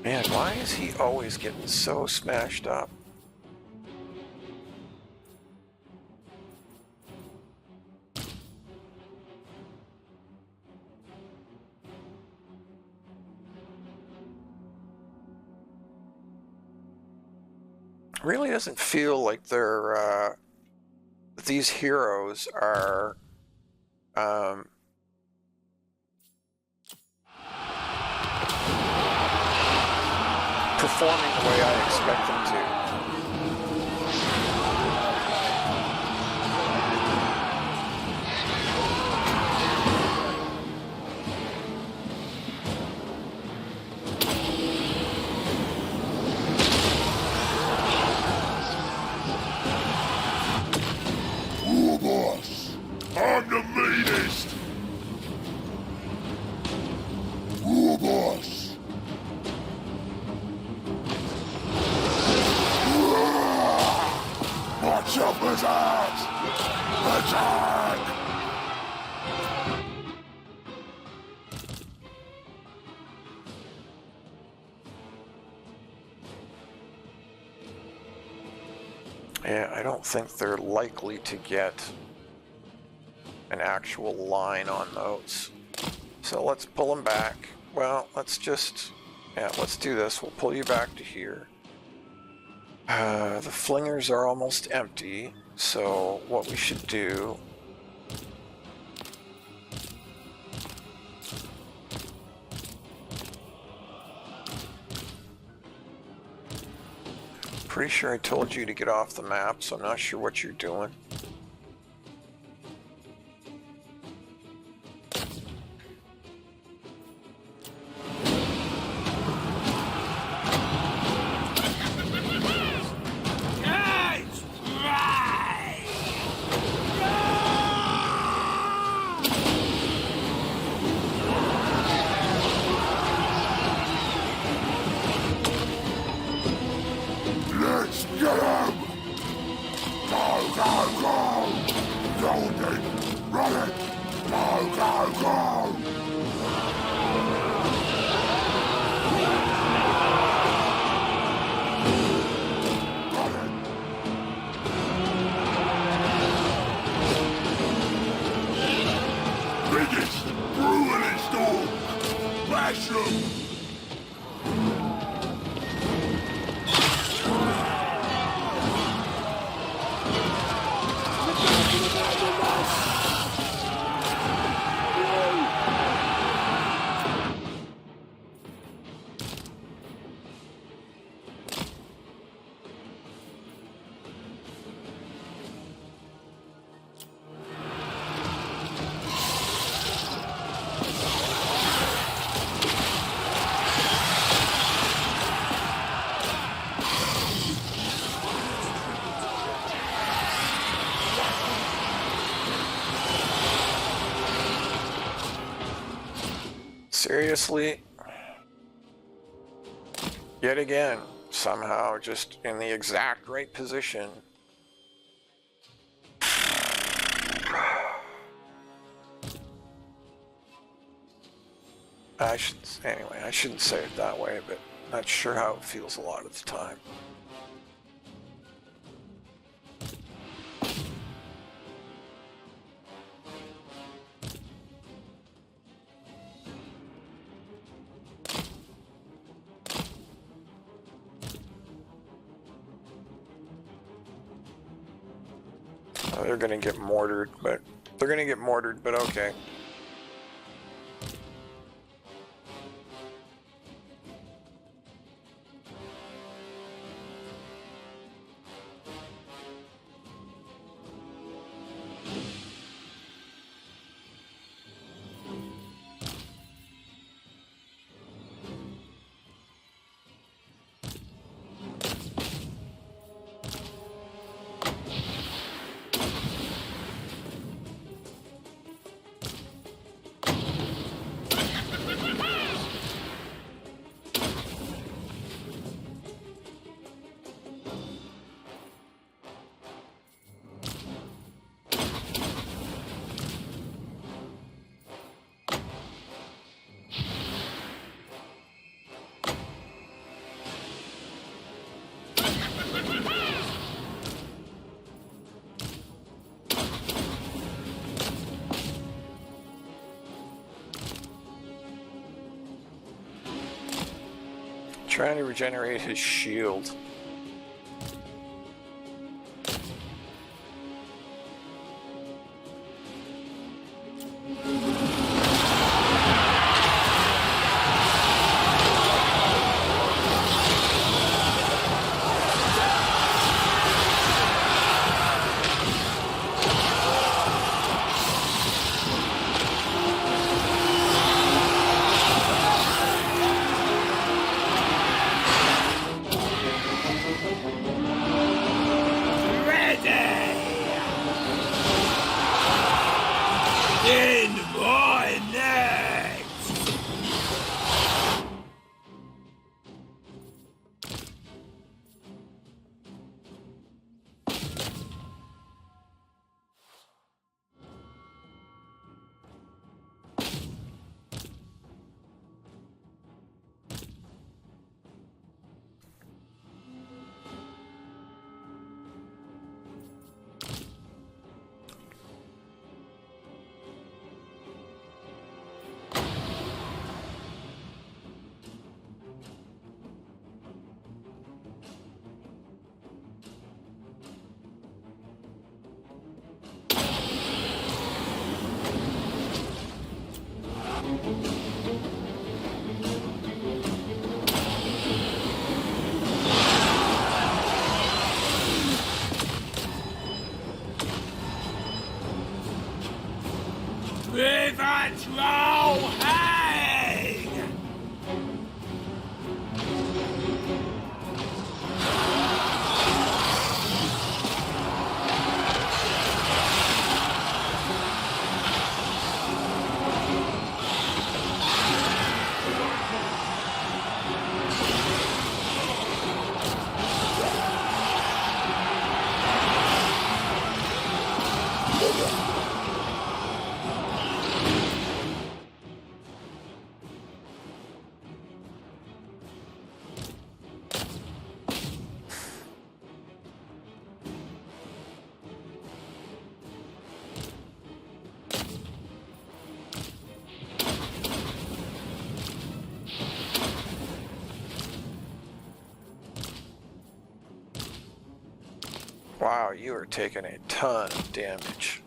Man, why is he always getting so smashed up? Really doesn't feel like they're these heroes are performing the way I expect them to. Boss! I'm the meanest! Boss! My chopper's out! Attack! Yeah, I don't think they're likely to get an actual line on those. So let's pull them back. Well, let's just, yeah, let's do this. We'll pull you back to here. The flingers are almost empty, so what we should do... Pretty sure I told you to get off the map, so I'm not sure what you're doing. Let's get him! Go, go, go! Hold it! Run it! Go, go, go! Run it! Biggest ruin storm! Bash him! Seriously? Yet again, somehow just in the exact right position. Anyway, I shouldn't say it that way, but not sure how it feels a lot of the time. They're gonna get mortared, but okay. Trying to regenerate his shield. Control hang! Wow, you are taking a ton of damage.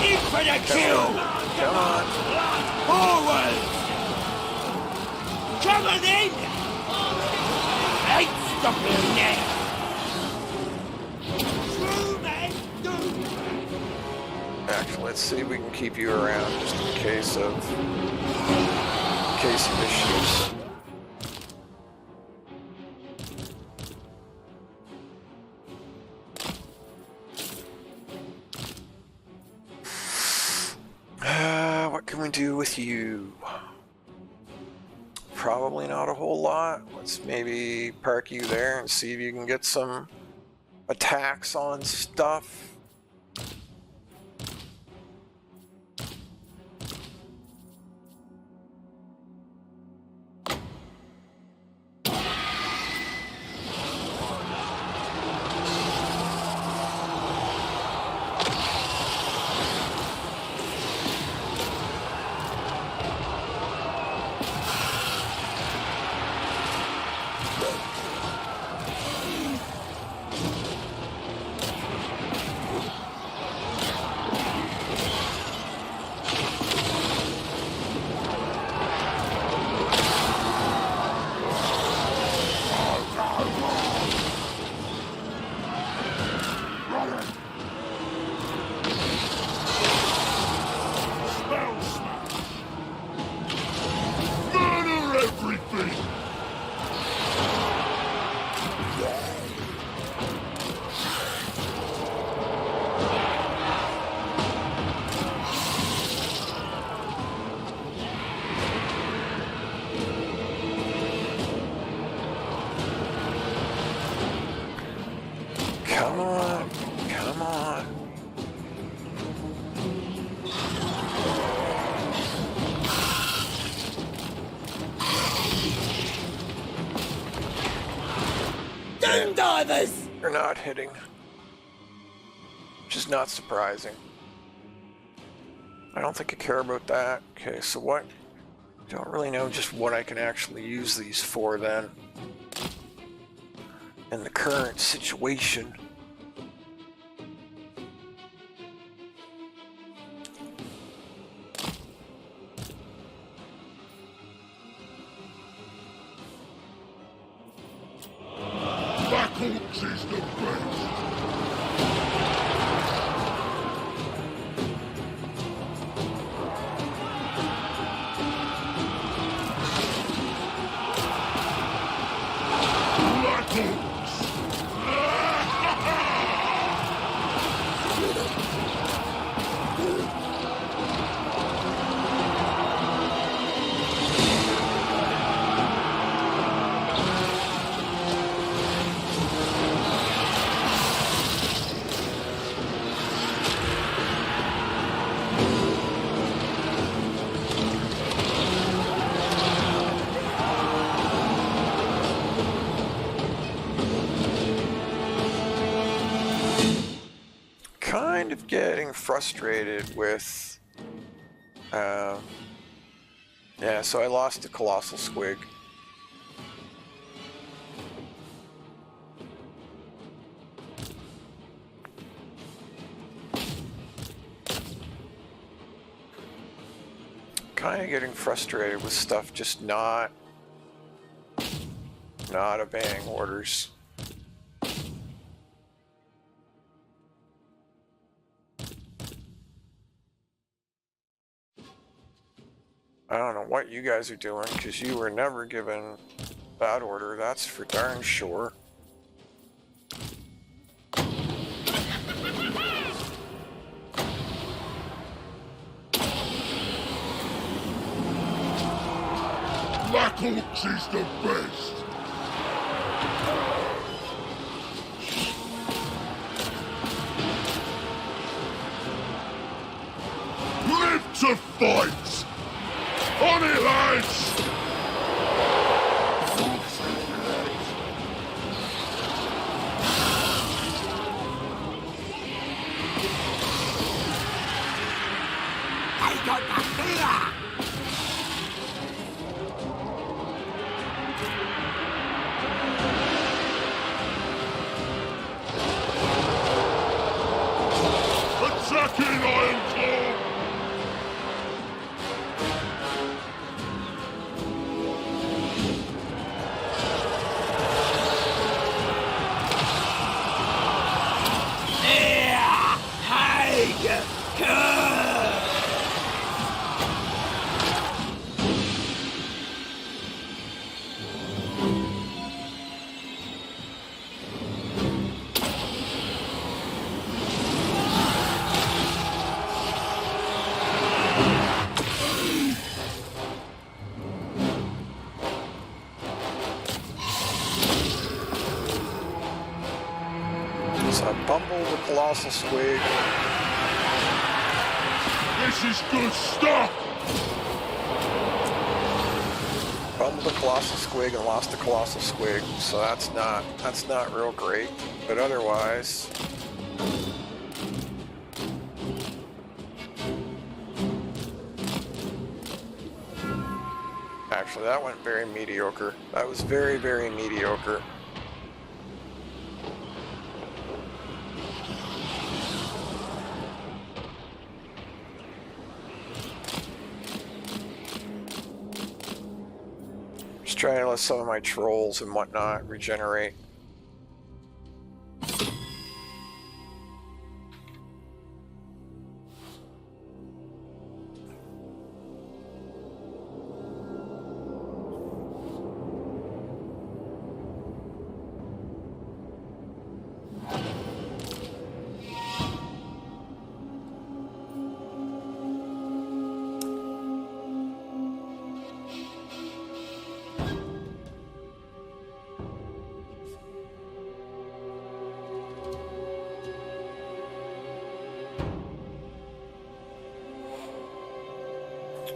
In for the kill! Come on. Forward! Coming in! Ain't stopping now! True men do! Actually, let's see if we can keep you around just in case of issues. What can we do with you? Probably not a whole lot. Let's maybe park you there and see if you can get some attacks on stuff. Murder everything! Come on, come on. Doom divers! You're not hitting. Which is not surprising. I don't think I care about that. Okay, so what? Don't really know just what I can actually use these for then. In the current situation. Backwards is the best! Backwards! Kind of getting frustrated with yeah, so I lost a colossal squig. Kind of getting frustrated with stuff just not not obeying orders. I don't know what you guys are doing, because you were never given that order, that's for darn sure. Blackhawks is the best. Live to fight! On it, lads! I got the fear! Attacking Iconclaw! So I bumble the Colossal Squig. This is good stuff! Bumbled the Colossal Squig and lost the Colossal Squig, so that's not real great. But otherwise, actually that went very mediocre. That was very, very mediocre. Just trying to let some of my trolls and whatnot regenerate.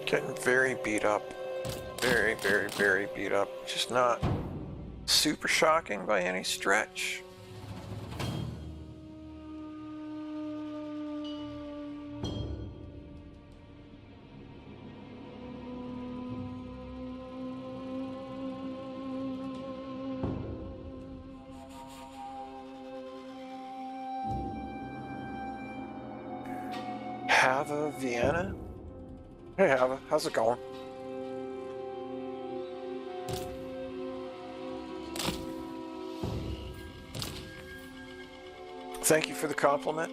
Getting very beat up. Very, very, very beat up. Just not super shocking by any stretch. Hava Vienna? Hey Hava, how's it going? Thank you for the compliment.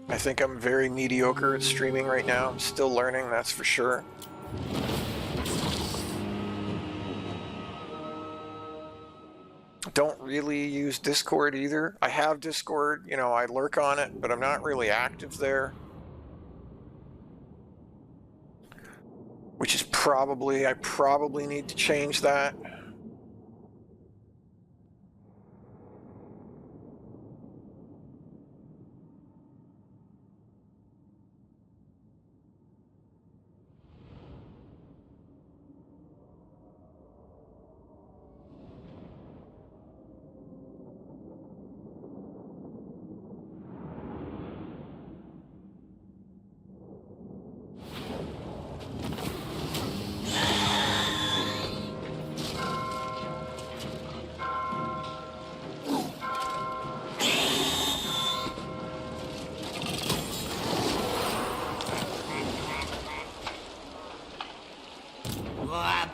I think I'm very mediocre at streaming right now. I'm still learning, that's for sure. Don't really use Discord either. I have Discord, you know, I lurk on it, but I'm not really active there. Which is I probably need to change that.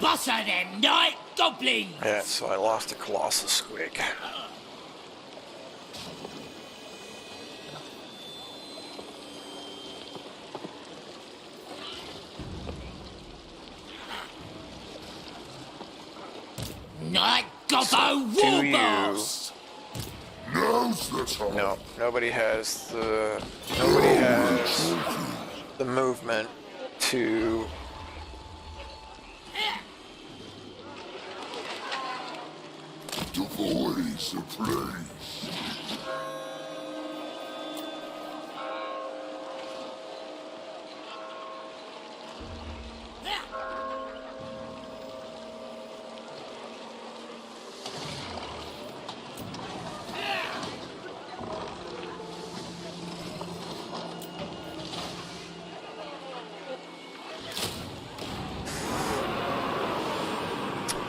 boss of them night goblins! Yeah, so I lost a colossal squig. Night gobbo do war you- boss! Now's the time. No, nobody has the movement to The voice of place.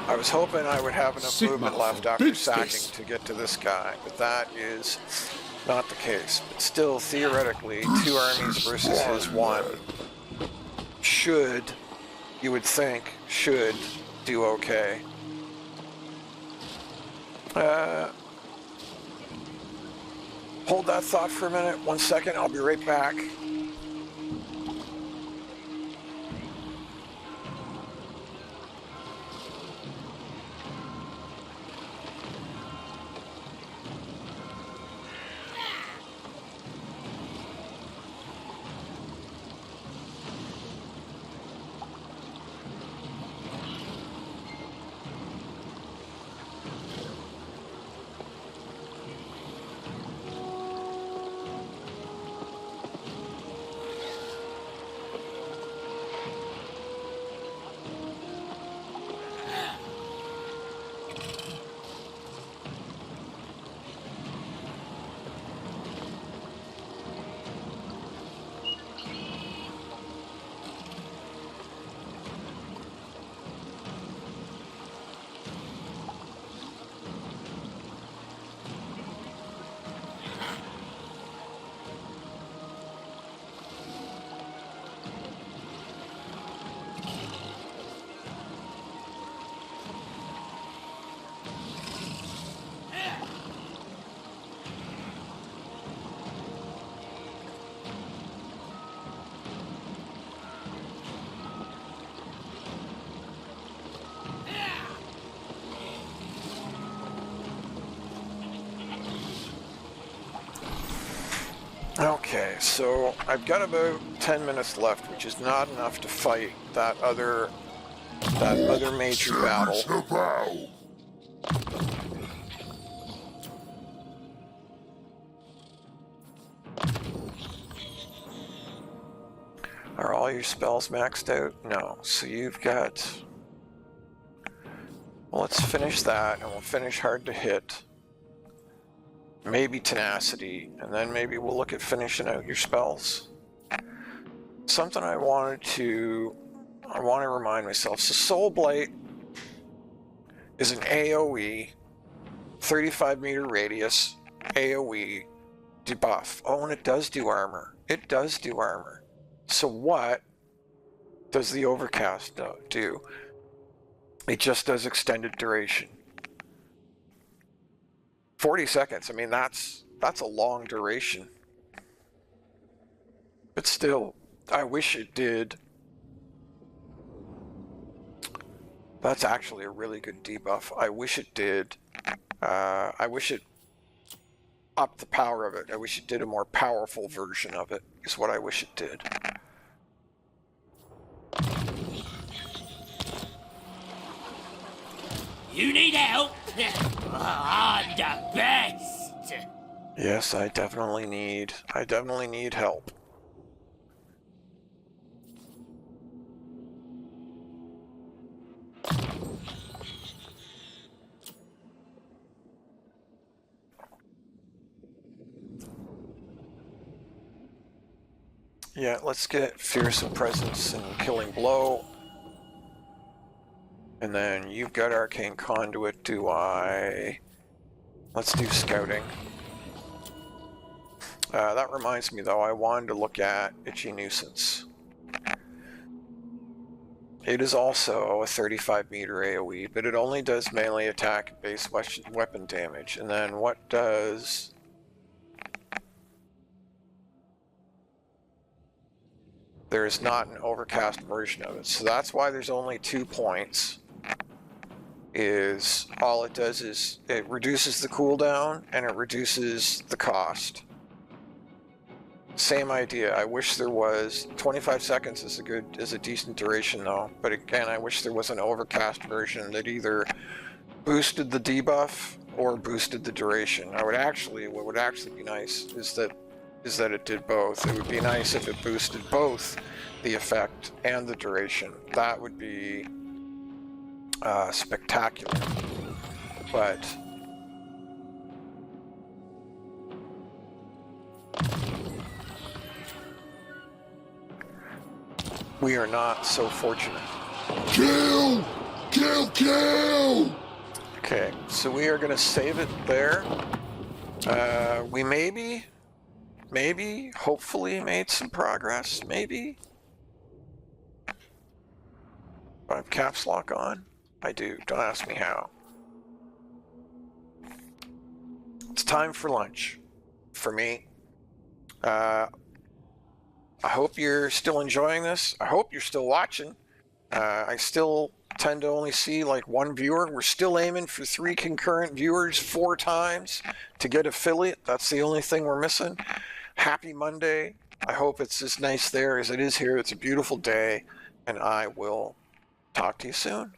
I was hoping I would have enough Sigma movement left for after big sacking space. to get to this guy, but that is not the case. But still, theoretically, 2 armies versus his 1 should, you would think, should do okay. Hold that thought for a minute. 1 second, I'll be right back. Okay, so I've got about 10 minutes left, which is not enough to fight that other major battle. Send the bow. Are all your spells maxed out? No. So you've got... Well, let's finish that, and we'll finish hard to hit. Maybe tenacity, and then maybe we'll look at finishing out your spells. Something I want to remind myself. So Soul Blight is an AoE, 35 meter radius, AoE debuff. Oh, and it does do armor. It does do armor. So what does the Overcast do? It just does extended duration. 40 seconds. I mean, that's a long duration. But still, I wish it did. That's actually a really good debuff. I wish it did. I wish it upped the power of it. I wish it did a more powerful version of it, is what I wish it did. You need help? I'm the best! Yes, I definitely need help. Yeah, let's get Fearsome Presence and Killing Blow. And then you've got Arcane Conduit. Do I... Let's do Scouting. That reminds me, though, I wanted to look at Itchy Nuisance. It is also a 35 meter AoE, but it only does melee attack and base weapon damage. And then what does... There is not an overcast version of it, so that's why there's only 2 points. Is all it does is it reduces the cooldown and it reduces the cost. Same idea. I wish there was 25 seconds is a decent duration though. But again, I wish there was an overcast version that either boosted the debuff or boosted the duration. What would actually be nice is that it did both. It would be nice if it boosted both the effect and the duration. That would be spectacular. But we are not so fortunate. Kill! Kill, kill! Okay, so we are going to save it there. We maybe, hopefully made some progress, maybe. Do I have caps lock on? I do, don't ask me how. It's time for lunch, for me. I hope you're still enjoying this. I hope you're still watching. I still tend to only see like 1 viewer. We're still aiming for 3 concurrent viewers 4 times to get affiliate. That's the only thing we're missing. Happy Monday. I hope it's as nice there as it is here. It's a beautiful day, and I will talk to you soon.